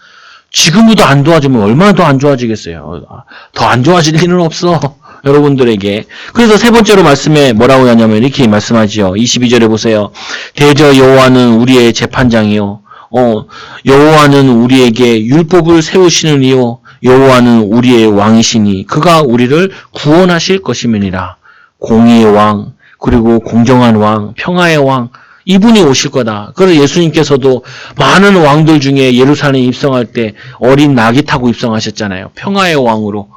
지금부터 안 도와주면 얼마나 더 안 좋아지겠어요. 더 안 좋아질 일은 없어. 여러분들에게. 그래서 세 번째로 말씀에 뭐라고 하냐면 이렇게 말씀하지요. 22절에 보세요. 대저 여호와는 우리의 재판장이요. 여호와는 우리에게 율법을 세우시는 이요. 여호와는 우리의 왕이시니 그가 우리를 구원하실 것임이니라. 공의의 왕, 그리고 공정한 왕, 평화의 왕, 이분이 오실 거다. 그래서 예수님께서도 많은 왕들 중에 예루살렘에 입성할 때 어린 나귀 타고 입성하셨잖아요. 평화의 왕으로,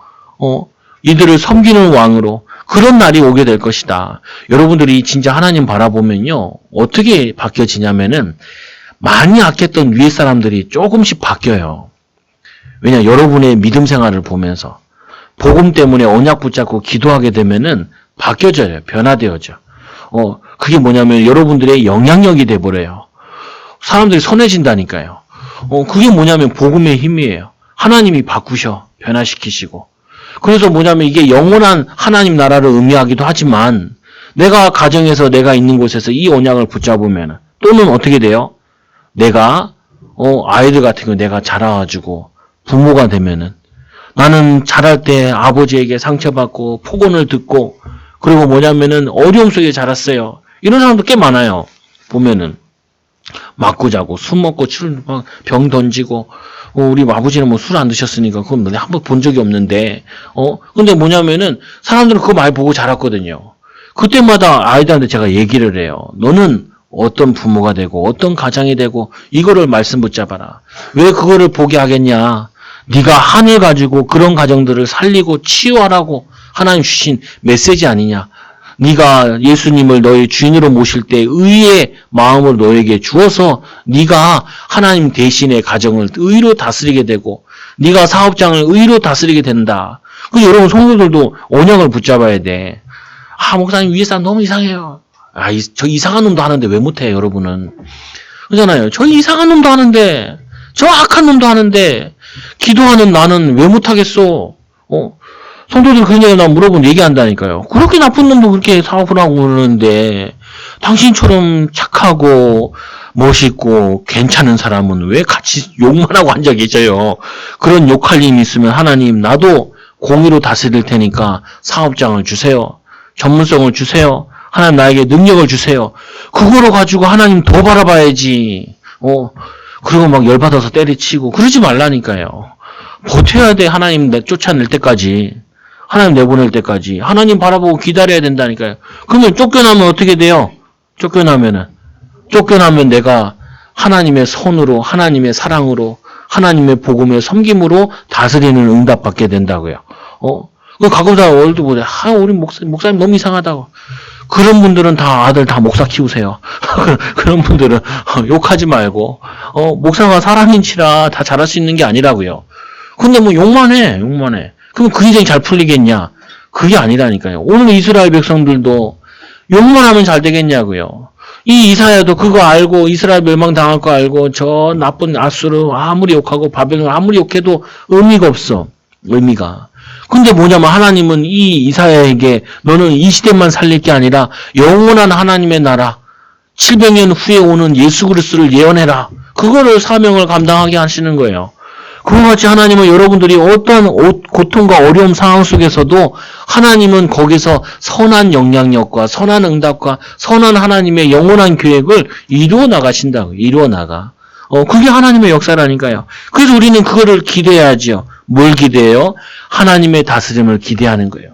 이들을 섬기는 왕으로. 그런 날이 오게 될 것이다. 여러분들이 진짜 하나님 바라보면요, 어떻게 바뀌어지냐면은 많이 악했던 위에 사람들이 조금씩 바뀌어요. 왜냐, 여러분의 믿음 생활을 보면서 복음 때문에 언약 붙잡고 기도하게 되면은 바뀌어져요. 변화되어져. 그게 뭐냐면 여러분들의 영향력이 돼버려요. 사람들이 선해진다니까요. 그게 뭐냐면 복음의 힘이에요. 하나님이 바꾸셔. 변화시키시고. 그래서 뭐냐면 이게 영원한 하나님 나라를 의미하기도 하지만 내가 가정에서 내가 있는 곳에서 이 언약을 붙잡으면 또는 어떻게 돼요? 내가 아이들 같은 거 내가 자라가지고 부모가 되면은 나는 자랄 때 아버지에게 상처받고 폭언을 듣고 그리고 뭐냐면은 어려움 속에 자랐어요. 이런 사람도 꽤 많아요. 보면은 맞고 자고 술 먹고 병 던지고 우리 아버지는 뭐 술 안 드셨으니까 그건 내가 한번 본 적이 없는데 근데 뭐냐면은 사람들은 그거 많이 보고 자랐거든요. 그때마다 아이들한테 제가 얘기를 해요. 너는 어떤 부모가 되고 어떤 가장이 되고 이거를 말씀 붙잡아라. 왜 그거를 보게 하겠냐. 네가 한을 가지고 그런 가정들을 살리고 치유하라고 하나님 주신 메시지 아니냐. 네가 예수님을 너의 주인으로 모실 때 의의 마음을 너에게 주어서 네가 하나님 대신의 가정을 의로 다스리게 되고 네가 사업장을 의로 다스리게 된다. 그래서 여러분 성도들도 언약을 붙잡아야 돼. 목사님 위에 사람 너무 이상해요. 저 이상한 놈도 하는데 왜 못해 여러분은. 그러잖아요. 저 이상한 놈도 하는데 저 악한 놈도 하는데 기도하는 나는 왜 못하겠어. 성도들 그냥 나 물어보면 얘기한다니까요. 그렇게 나쁜 놈도 그렇게 사업을 하고 그러는데 당신처럼 착하고 멋있고 괜찮은 사람은 왜 같이 욕만 하고 앉아 계셔요. 그런 욕할 힘이 있으면 하나님 나도 공의로 다스릴 테니까 사업장을 주세요. 전문성을 주세요. 하나님 나에게 능력을 주세요. 그거로 가지고 하나님 더 바라봐야지. 그리고 막 열받아서 때리치고 그러지 말라니까요. 버텨야 돼. 하나님 쫓아낼 때까지. 하나님 내보낼 때까지. 하나님 바라보고 기다려야 된다니까요. 그러면 쫓겨나면 어떻게 돼요? 쫓겨나면 내가 하나님의 손으로, 하나님의 사랑으로, 하나님의 복음의 섬김으로 다스리는 응답받게 된다고요. 가끔가다 얼도 보자. 우리 목사님 너무 이상하다고. 그런 분들은 다 아들 다 목사 키우세요. 그런 분들은 욕하지 말고 목사가 사람인치라 다 잘할 수 있는 게 아니라고요. 근데 뭐 욕만 해. 그럼 그 인생이 잘 풀리겠냐? 그게 아니라니까요. 오늘 이스라엘 백성들도 욕만 하면 잘 되겠냐고요. 이 이사야도 그거 알고 이스라엘 멸망당할 거 알고 저 나쁜 아수르 아무리 욕하고 바벨론 아무리 욕해도 의미가 없어. 의미가. 근데 뭐냐면 하나님은 이 이사야에게 너는 이 시대만 살릴 게 아니라 영원한 하나님의 나라 700년 후에 오는 예수 그리스도를 예언해라. 그거를 사명을 감당하게 하시는 거예요. 그와 같이 하나님은 여러분들이 어떠한 고통과 어려움 상황 속에서도 하나님은 거기서 선한 영향력과 선한 응답과 선한 하나님의 영원한 계획을 이루어 나가신다고. 이루어 나가. 그게 하나님의 역사라니까요. 그래서 우리는 그거를 기대해야죠. 뭘 기대해요? 하나님의 다스림을 기대하는 거예요.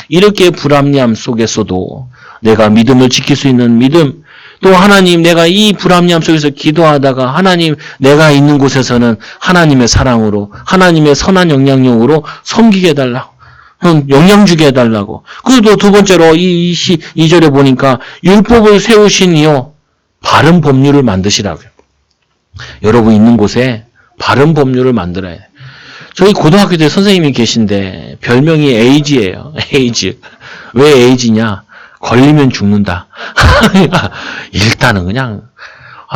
이렇게 불합리함 속에서도 내가 믿음을 지킬 수 있는 믿음, 또 하나님 내가 이 불합리함 속에서 기도하다가 하나님 내가 있는 곳에서는 하나님의 사랑으로 하나님의 선한 영향력으로 섬기게 해달라고 영향 주게 해달라고. 그리고 두 번째로 이 2절에 보니까 율법을 세우신 이요 바른 법률을 만드시라고요. 여러분 있는 곳에 바른 법률을 만들어야 돼요. 저희 고등학교 때 선생님이 계신데 별명이 에이지예요. 에이지. 왜 에이지냐? 걸리면 죽는다. 일단은 그냥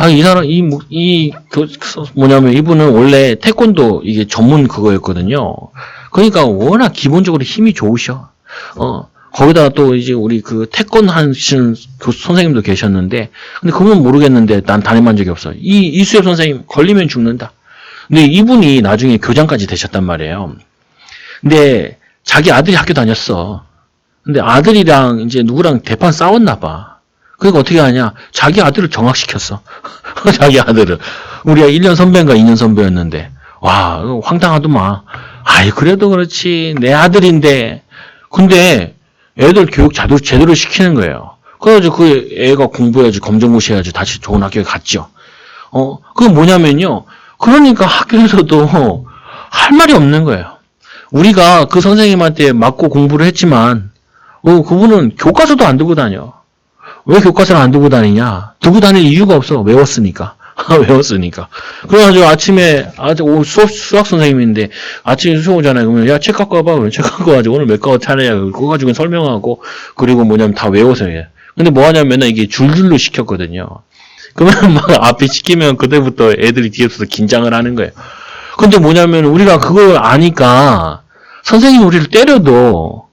이 사람 뭐냐면 이분은 원래 태권도 이게 전문 그거였거든요. 그러니까 워낙 기본적으로 힘이 좋으셔. 거기다가 또 이제 우리 그 태권 하시는 선생님도 계셨는데 근데 그건 모르겠는데 난 담임한 적이 없어. 이수엽 선생님 걸리면 죽는다. 근데 이분이 나중에 교장까지 되셨단 말이에요. 근데 자기 아들이 학교 다녔어. 근데 아들이랑 이제 누구랑 대판 싸웠나 봐. 그러니까 어떻게 하냐? 자기 아들을 정학시켰어. 자기 아들을. 우리가 1년 선배인가 2년 선배였는데. 와, 황당하더만. 그래도 그렇지. 내 아들인데. 근데 애들 교육 제대로 시키는 거예요. 그래가지고 그 애가 공부해야지, 검정고시 해야지 다시 좋은 학교에 갔죠. 그건 뭐냐면요. 그러니까 학교에서도 할 말이 없는 거예요. 우리가 그 선생님한테 맞고 공부를 했지만, 그분은 교과서도 안 들고 다녀. 왜 교과서를 안 들고 다니냐? 들고 다닐 이유가 없어. 외웠으니까. 외웠으니까. 그래가지고 아침에, 수학 선생님인데, 아침에 수업 오잖아요. 그러면, 야, 책 갖고 와봐. 그러면 책 갖고 와가지고, 오늘 몇 과가 차례야. 그거 가지고 설명하고, 그리고 뭐냐면 다 외워서 해. 근데 뭐 하냐면 맨날 이게 줄줄로 시켰거든요. 그러면 막 앞에 시키면 그때부터 애들이 뒤에서 긴장을 하는 거예요. 근데 뭐냐면 우리가 그걸 아니까, 선생님이 우리를 때려도,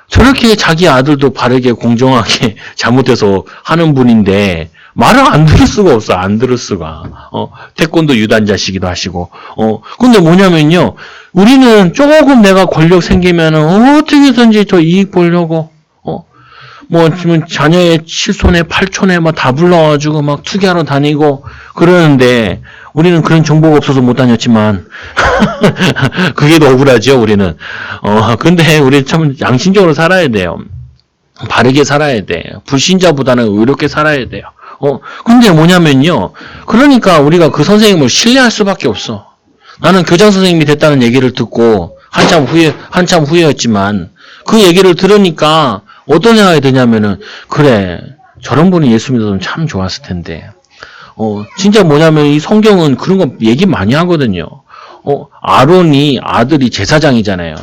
저렇게 자기 아들도 바르게 공정하게 잘못해서 하는 분인데 말을 안 들을 수가 없어. 안 들을 수가. 태권도 유단자시기도 하시고. 근데 뭐냐면요. 우리는 조금 내가 권력 생기면은 어떻게든지 더 이익 보려고 뭐 지금 자녀의 칠손에 팔촌에 막 다 불러가지고 막 투기하러 다니고 그러는데 우리는 그런 정보가 없어서 못 다녔지만 그게 더 억울하죠. 우리는. 근데 우리 참 양심적으로 살아야 돼요. 바르게 살아야 돼. 불신자보다는 의롭게 살아야 돼요. 근데 뭐냐면요. 그러니까 우리가 그 선생님을 신뢰할 수밖에 없어. 나는 교장 선생님이 됐다는 얘기를 듣고 한참 후회였지만 그 얘기를 들으니까 어떤 생각이 드냐면은 그래 저런 분이 예수 믿었으면 참 좋았을 텐데. 진짜 뭐냐면 이 성경은 그런 거 얘기 많이 하거든요. 아론이 아들이 제사장이잖아요.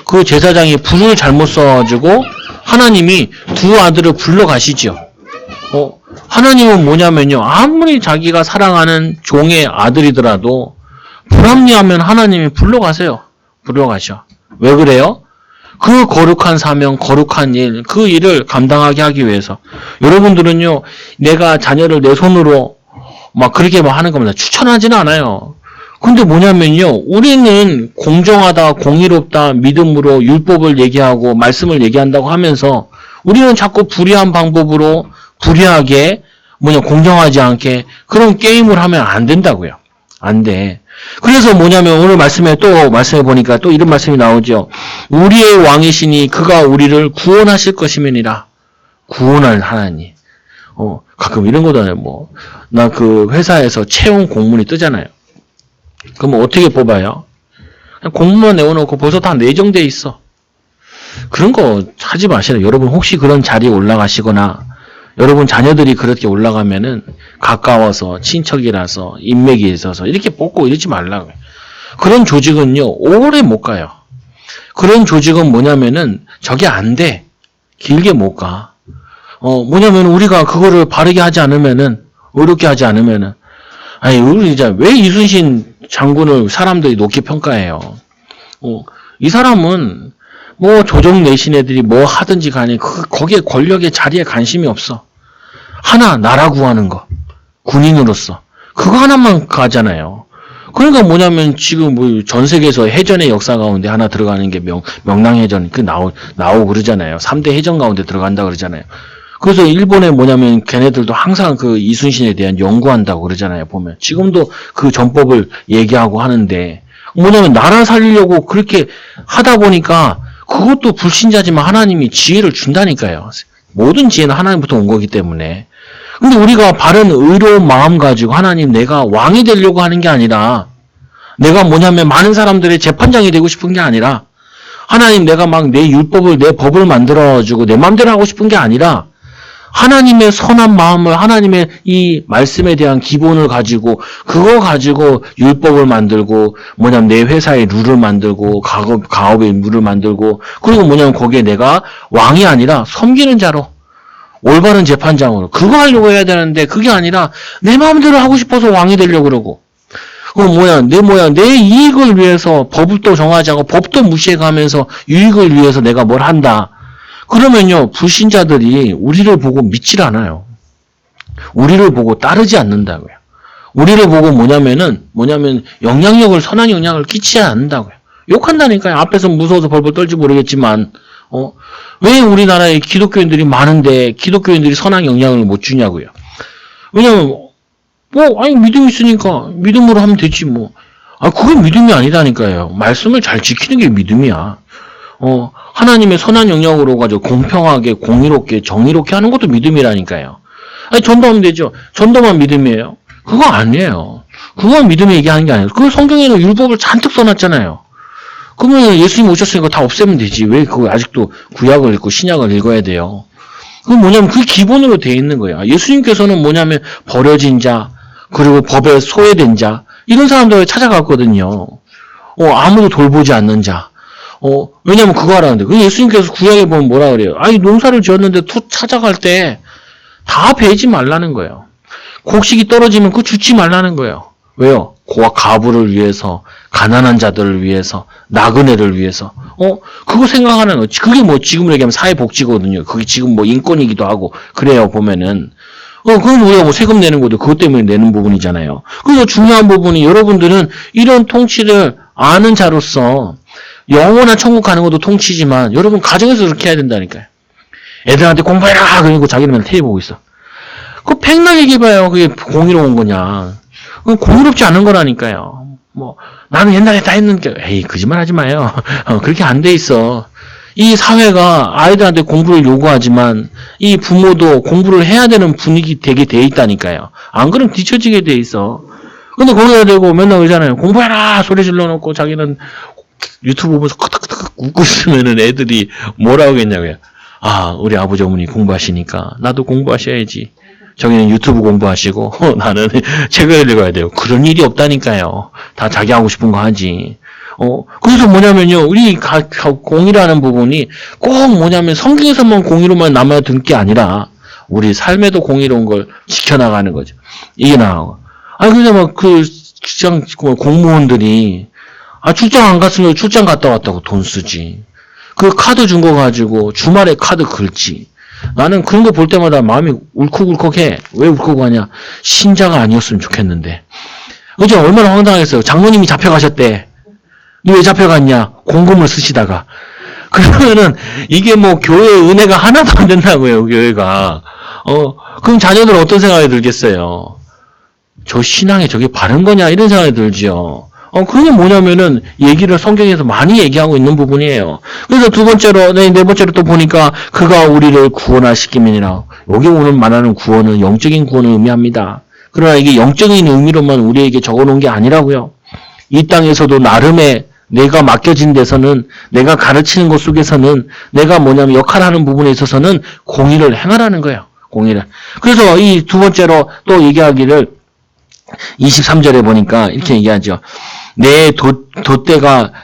그 제사장이 불을 잘못 써가지고 하나님이 두 아들을 불러가시죠. 하나님은 뭐냐면요. 아무리 자기가 사랑하는 종의 아들이더라도 불합리하면 하나님이 불러가세요. 불러가셔. 왜 그래요? 그 거룩한 사명, 거룩한 일, 그 일을 감당하게 하기 위해서. 여러분들은요, 내가 자녀를 내 손으로 막 그렇게 막 하는 겁니다. 추천하지는 않아요. 근데 뭐냐면요, 우리는 공정하다, 공의롭다, 믿음으로 율법을 얘기하고 말씀을 얘기한다고 하면서 우리는 자꾸 불의한 방법으로 불의하게, 공정하지 않게 그런 게임을 하면 안 된다고요. 안 돼. 그래서 뭐냐면 오늘 말씀해 보니까 또 이런 말씀이 나오죠. 우리의 왕이시니 그가 우리를 구원하실 것임이니라. 구원할 하나님. 가끔 이런 거잖아요. 나 그 회사에서 채용 공문이 뜨잖아요. 그럼 어떻게 뽑아요? 그냥 공문만 내어놓고 벌써 다 내정돼 있어. 그런 거 하지 마시라. 여러분 혹시 그런 자리에 올라가시거나 여러분 자녀들이 그렇게 올라가면은 가까워서 친척이라서 인맥이 있어서 이렇게 뽑고 이러지 말라고요. 그런 조직은요 오래 못 가요. 그런 조직은 뭐냐면은 저게 안 돼. 길게 못 가. 뭐냐면 우리가 그거를 바르게 하지 않으면은 의롭게 하지 않으면은 우리 이제 왜 이순신 장군을 사람들이 높게 평가해요. 이 사람은 조정 내신 애들이 뭐 하든지 간에 거기에 권력의 자리에 관심이 없어. 하나 나라 구하는 거. 군인으로서. 그거 하나만 가잖아요. 그러니까 뭐냐면 지금 전 세계에서 해전의 역사 가운데 하나 들어가는 게 명랑해전 나오고 그러잖아요. 3대 해전 가운데 들어간다 그러잖아요. 그래서 일본에 뭐냐면 걔네들도 항상 그 이순신에 대한 연구한다고 그러잖아요. 보면 지금도 그 전법을 얘기하고 하는데 뭐냐면 나라 살리려고 그렇게 하다 보니까 그것도 불신자지만 하나님이 지혜를 준다니까요. 모든 지혜는 하나님부터 온 거기 때문에. 근데 우리가 바른 의로운 마음 가지고 하나님 내가 왕이 되려고 하는 게 아니라 내가 뭐냐면 많은 사람들의 재판장이 되고 싶은 게 아니라 하나님 내가 막 내 율법을 내 법을 만들어가지고 내 마음대로 하고 싶은 게 아니라 하나님의 선한 마음을 하나님의 이 말씀에 대한 기본을 가지고 그거 가지고 율법을 만들고 뭐냐면 내 회사의 룰을 만들고 가업의 룰을 만들고 그리고 뭐냐면 거기에 내가 왕이 아니라 섬기는 자로 올바른 재판장으로 그거 하려고 해야 되는데 그게 아니라 내 마음대로 하고 싶어서 왕이 되려고 그러고 그럼 내 이익을 위해서 법을 또 정하지 않고 법도 무시해가면서 유익을 위해서 내가 뭘 한다. 그러면요, 불신자들이 우리를 보고 믿질 않아요. 우리를 보고 따르지 않는다고요. 우리를 보고 뭐냐면 선한 영향을 끼치지 않는다고요. 욕한다니까요. 앞에서 무서워서 벌벌 떨지 모르겠지만, 왜 우리나라에 기독교인들이 많은데 기독교인들이 선한 영향을 못 주냐고요. 왜냐면, 믿음이 있으니까 믿음으로 하면 되지 뭐. 그게 믿음이 아니다니까요. 말씀을 잘 지키는 게 믿음이야. 하나님의 선한 영역으로 가지고 공평하게, 공의롭게, 정의롭게 하는 것도 믿음이라니까요. 전도하면 되죠. 전도만 믿음이에요. 그거 아니에요. 그건 믿음의 얘기하는 게 아니에요. 그 성경에는 율법을 잔뜩 써놨잖아요. 그러면 예수님 오셨으니까 다 없애면 되지. 왜 그거 아직도 구약을 읽고 신약을 읽어야 돼요. 그게 뭐냐면 그게 기본으로 돼 있는 거예요. 예수님께서는 뭐냐면 버려진 자, 그리고 법에 소외된 자, 이런 사람들을 찾아갔거든요. 아무도 돌보지 않는 자. 왜냐면 그거 하라는데. 그 예수님께서 구약에 보면 뭐라 그래요? 아니, 농사를 지었는데 찾아갈 때 다 베지 말라는 거예요. 곡식이 떨어지면 그거 주지 말라는 거예요. 왜요? 가부를 위해서, 가난한 자들을 위해서, 나그네를 위해서. 그거 생각하는 거. 그게 뭐 지금 얘기하면 사회복지거든요. 그게 지금 뭐 인권이기도 하고 그래요, 보면은. 그건 우리가 뭐 세금 내는 것도 그것 때문에 내는 부분이잖아요. 그래서 중요한 부분이 여러분들은 이런 통치를 아는 자로서 영원한 천국 가는 것도 통치지만 여러분 가정에서 그렇게 해야 된다니까요. 애들한테 공부해라! 그러고 자기는 테레비 보고 있어. 그거 백날 얘기해봐요. 그게 공의로운 거냐. 그건 공의롭지 않은 거라니까요. 나는 옛날에 다 했는데, 에이, 거짓말 하지 마요. 그렇게 안 돼 있어. 이 사회가 아이들한테 공부를 요구하지만, 이 부모도 공부를 해야 되는 분위기 되게 돼 있다니까요. 안 그러면 뒤처지게 돼 있어. 근데 거기다 대고 맨날 그러잖아요. 공부해라! 소리 질러놓고 자기는 유튜브 보면서 커덕커덕 웃고 있으면은 애들이 뭐라고 하겠냐고요. 우리 아버지 어머니 공부하시니까 나도 공부하셔야지. 저기는 유튜브 공부하시고 나는 책을 읽어야 돼요. 그런 일이 없다니까요. 다 자기 하고 싶은 거 하지. 그래서 뭐냐면요. 우리 공의라는 부분이 꼭 뭐냐면 성경에서만 공의로만 남아야 될 게 아니라 우리 삶에도 공의로운 걸 지켜나가는 거죠. 이게 나아요. 그냥 막 공무원들이 출장 안 갔으면 출장 갔다 왔다고 돈 쓰지. 그 카드 준 거 가지고 주말에 카드 긁지. 나는 그런 거 볼 때마다 마음이 울컥울컥해. 왜 울컥하냐? 신자가 아니었으면 좋겠는데. 어제 얼마나 황당하겠어요. 장모님이 잡혀가셨대. 니 왜 잡혀갔냐? 공금을 쓰시다가. 그러면은 이게 뭐 교회의 은혜가 하나도 안 된다고요. 교회가. 그럼 자녀들은 어떤 생각이 들겠어요? 저 신앙에 저게 바른 거냐? 이런 생각이 들지요. 그게 뭐냐면은 얘기를 성경에서 많이 얘기하고 있는 부분이에요. 그래서 두 번째로, 네 번째로 또 보니까 그가 우리를 구원하시기면이라. 여기 오늘 말하는 구원은 영적인 구원을 의미합니다. 그러나 이게 영적인 의미로만 우리에게 적어놓은 게 아니라고요. 이 땅에서도 나름의 내가 맡겨진 데서는 내가 가르치는 것 속에서는 내가 뭐냐면 역할하는 부분에 있어서는 공의를 행하라는 거예요. 공의를. 그래서 이 두 번째로 또 얘기하기를 23절에 보니까 이렇게 얘기하죠. 내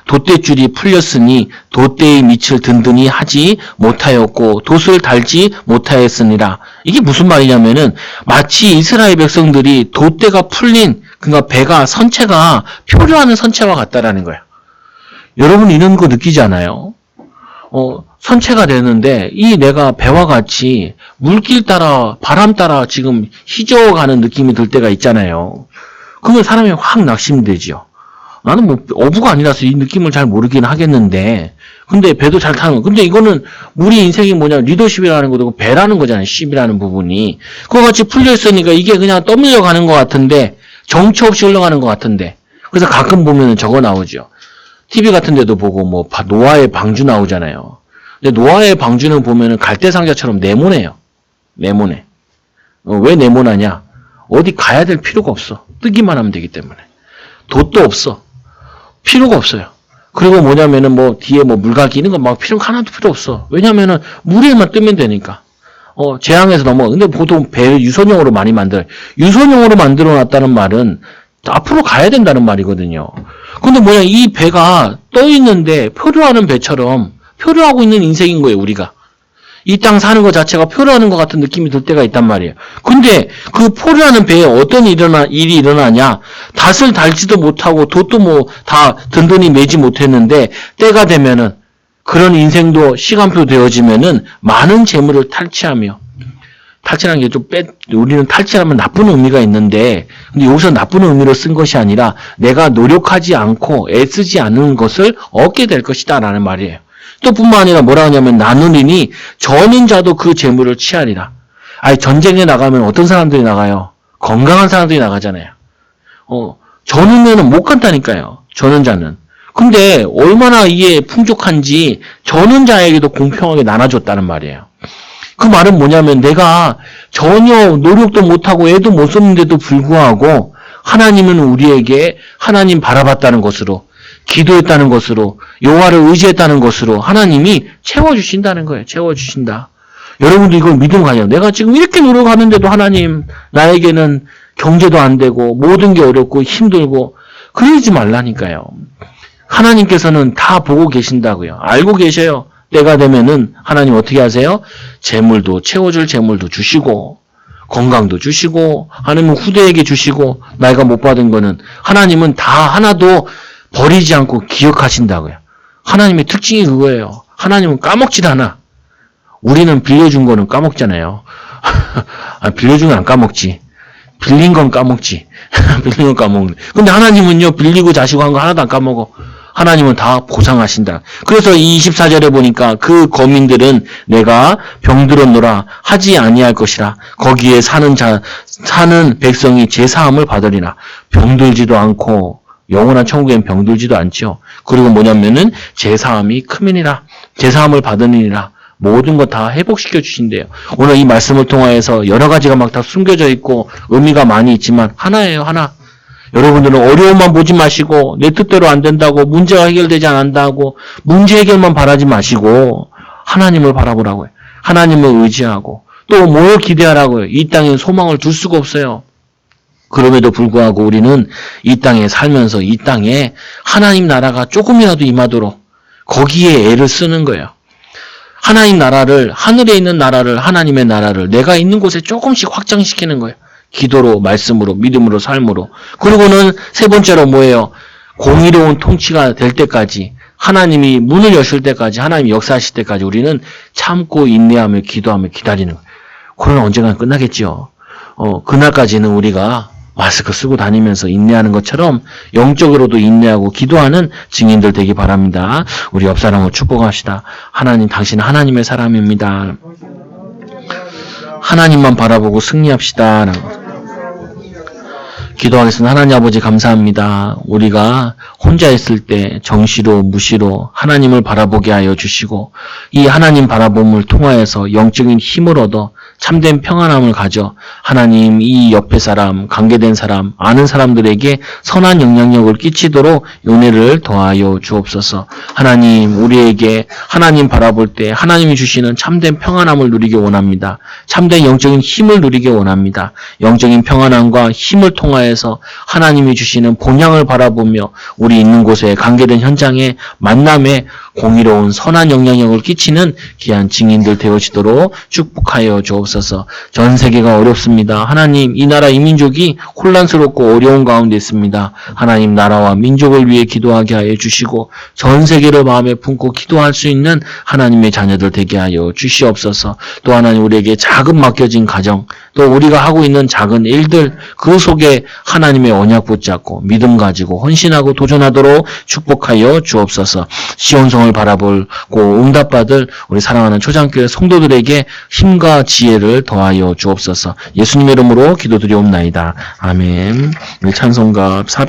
돛대줄이 풀렸으니 돛대의 밑을 든든히 하지 못하였고 돛을 달지 못하였으니라. 이게 무슨 말이냐면은 마치 이스라엘 백성들이 돛대가 풀린 그러니까 배가 선체가 표류하는 선체와 같다라는 거예요. 여러분 이런 거 느끼지 않아요? 선체가 되는데 이 내가 배와 같이 물길 따라 바람 따라 지금 휘저어가는 느낌이 들 때가 있잖아요. 그러면 사람이 확 낙심되지요. 나는 뭐 어부가 아니라서 이 느낌을 잘 모르긴 하겠는데 근데 배도 잘 타는 거. 근데 이거는 우리 인생이 뭐냐 리더십이라는 것도 배라는 거잖아요. 십이라는 부분이. 그거 같이 풀려 있으니까 이게 그냥 떠밀려 가는 것 같은데 정처 없이 흘러가는 것 같은데 그래서 가끔 보면은 저거 나오죠. TV 같은 데도 보고 뭐 노아의 방주 나오잖아요. 근데 노아의 방주는 보면은 갈대상자처럼 네모네요. 네모네. 왜 네모나냐? 어디 가야 될 필요가 없어. 뜨기만 하면 되기 때문에. 돛도 없어. 필요가 없어요. 그리고 뭐냐면은 뭐 뒤에 뭐 물갈기 이런 거 막 하나도 필요 없어. 왜냐면은 물 위에만 뜨면 되니까. 재앙에서 넘어. 근데 보통 배를 유선용으로 많이 유선용으로 만들어 놨다는 말은 앞으로 가야 된다는 말이거든요. 근데 뭐냐 이 배가 떠 있는데 표류하는 배처럼 표류하고 있는 인생인 거예요, 우리가. 이 땅 사는 것 자체가 표류하는 것 같은 느낌이 들 때가 있단 말이에요. 근데 그 표류하는 배에 어떤 일이 일어나냐? 닷을 달지도 못하고 돛도 뭐 다 든든히 매지 못했는데 때가 되면은 그런 인생도 시간표 되어지면은 많은 재물을 탈취하며 탈취라는 게 좀 우리는 탈취하면 나쁜 의미가 있는데 근데 여기서 나쁜 의미로 쓴 것이 아니라 내가 노력하지 않고 애쓰지 않는 것을 얻게 될 것이다 라는 말이에요. 또 뿐만 아니라 뭐라 하냐면 나누리니 저는 자도 그 재물을 취하리라. 전쟁에 나가면 어떤 사람들이 나가요? 건강한 사람들이 나가잖아요. 저는면은 못 간다니까요. 저는 자는. 근데 얼마나 이게 풍족한지 저는 자에게도 공평하게 나눠줬다는 말이에요. 그 말은 뭐냐면 내가 전혀 노력도 못하고 애도 못 썼는데도 불구하고 하나님은 우리에게 하나님 바라봤다는 것으로 기도했다는 것으로 여호와를 의지했다는 것으로 하나님이 채워주신다는 거예요. 채워주신다. 여러분도 이걸 믿음 가냐? 내가 지금 이렇게 노력하는데도 하나님 나에게는 경제도 안 되고 모든 게 어렵고 힘들고 그러지 말라니까요. 하나님께서는 다 보고 계신다고요. 알고 계셔요. 때가 되면은 하나님 어떻게 하세요? 재물도 채워줄 재물도 주시고 건강도 주시고 하나님은 후대에게 주시고 나이가 못 받은 거는 하나님은 다 하나도 버리지 않고 기억하신다고요. 하나님의 특징이 그거예요. 하나님은 까먹지도 않아. 우리는 빌려준 거는 까먹잖아요. 빌려준 건 안 까먹지. 빌린 건 까먹지. 빌린 건 까먹는. 근데 하나님은요, 빌리고 자시고 한 거 하나도 안 까먹어. 하나님은 다 보상하신다. 그래서 이 24절에 보니까 그 거민들은 내가 병들었노라 하지 아니할 것이라. 거기에 사는 백성이 제사함을 받으리라. 병들지도 않고 영원한 천국엔 병들지도 않죠. 그리고 뭐냐면은 제사함이 크민이라. 제사함을 받으니라. 모든 것 다 회복시켜 주신대요. 오늘 이 말씀을 통하여서 여러 가지가 막 다 숨겨져 있고 의미가 많이 있지만 하나예요, 하나. 여러분들은 어려움만 보지 마시고 내 뜻대로 안 된다고 문제가 해결되지 않는다고 문제 해결만 바라지 마시고 하나님을 바라보라고요. 하나님을 의지하고 또 뭘 기대하라고요. 이 땅에 소망을 둘 수가 없어요. 그럼에도 불구하고 우리는 이 땅에 살면서 이 땅에 하나님 나라가 조금이라도 임하도록 거기에 애를 쓰는 거예요. 하나님 나라를, 하늘에 있는 나라를, 하나님의 나라를 내가 있는 곳에 조금씩 확장시키는 거예요. 기도로, 말씀으로, 믿음으로, 삶으로. 그리고는 세 번째로 뭐예요? 공의로운 통치가 될 때까지, 하나님이 문을 여실 때까지, 하나님이 역사하실 때까지 우리는 참고 인내하며 기도하며 기다리는 거예요. 그러나 언젠가 끝나겠지요. 그날까지는 우리가 마스크 쓰고 다니면서 인내하는 것처럼 영적으로도 인내하고 기도하는 증인들 되기 바랍니다. 우리 옆 사람을 축복합시다. 하나님, 당신은 하나님의 사람입니다. 하나님만 바라보고 승리합시다. 기도하겠습니다. 하나님 아버지 감사합니다. 우리가 혼자 있을 때 정시로 무시로 하나님을 바라보게 하여 주시고 이 하나님 바라봄을 통하여서 영적인 힘을 얻어 참된 평안함을 가져 하나님 이 옆에 사람, 관계된 사람, 아는 사람들에게 선한 영향력을 끼치도록 은혜를 더하여 주옵소서. 하나님 우리에게 하나님 바라볼 때 하나님이 주시는 참된 평안함을 누리기 원합니다. 참된 영적인 힘을 누리기 원합니다. 영적인 평안함과 힘을 통하여서 하나님이 주시는 본향을 바라보며 우리 있는 곳에 관계된 현장에 만남에 공의로운 선한 영향력을 끼치는 귀한 증인들 되어지도록 축복하여 주옵소서. 전 세계가 어렵습니다. 하나님 이 나라 이 민족이 혼란스럽고 어려운 가운데 있습니다. 하나님 나라와 민족을 위해 기도하게 하여 주시고 전 세계를 마음에 품고 기도할 수 있는 하나님의 자녀들 되게 하여 주시옵소서. 또 하나님 우리에게 작은 맡겨진 가정 또 우리가 하고 있는 작은 일들 그 속에 하나님의 언약 붙잡고 믿음 가지고 헌신하고 도전하도록 축복하여 주옵소서. 시온성을 바라보고 응답받을 우리 사랑하는 초장교회 성도들에게 힘과 지혜를 더하여 주옵소서. 예수님의 이름으로 기도드리옵나이다. 아멘. 찬송가 400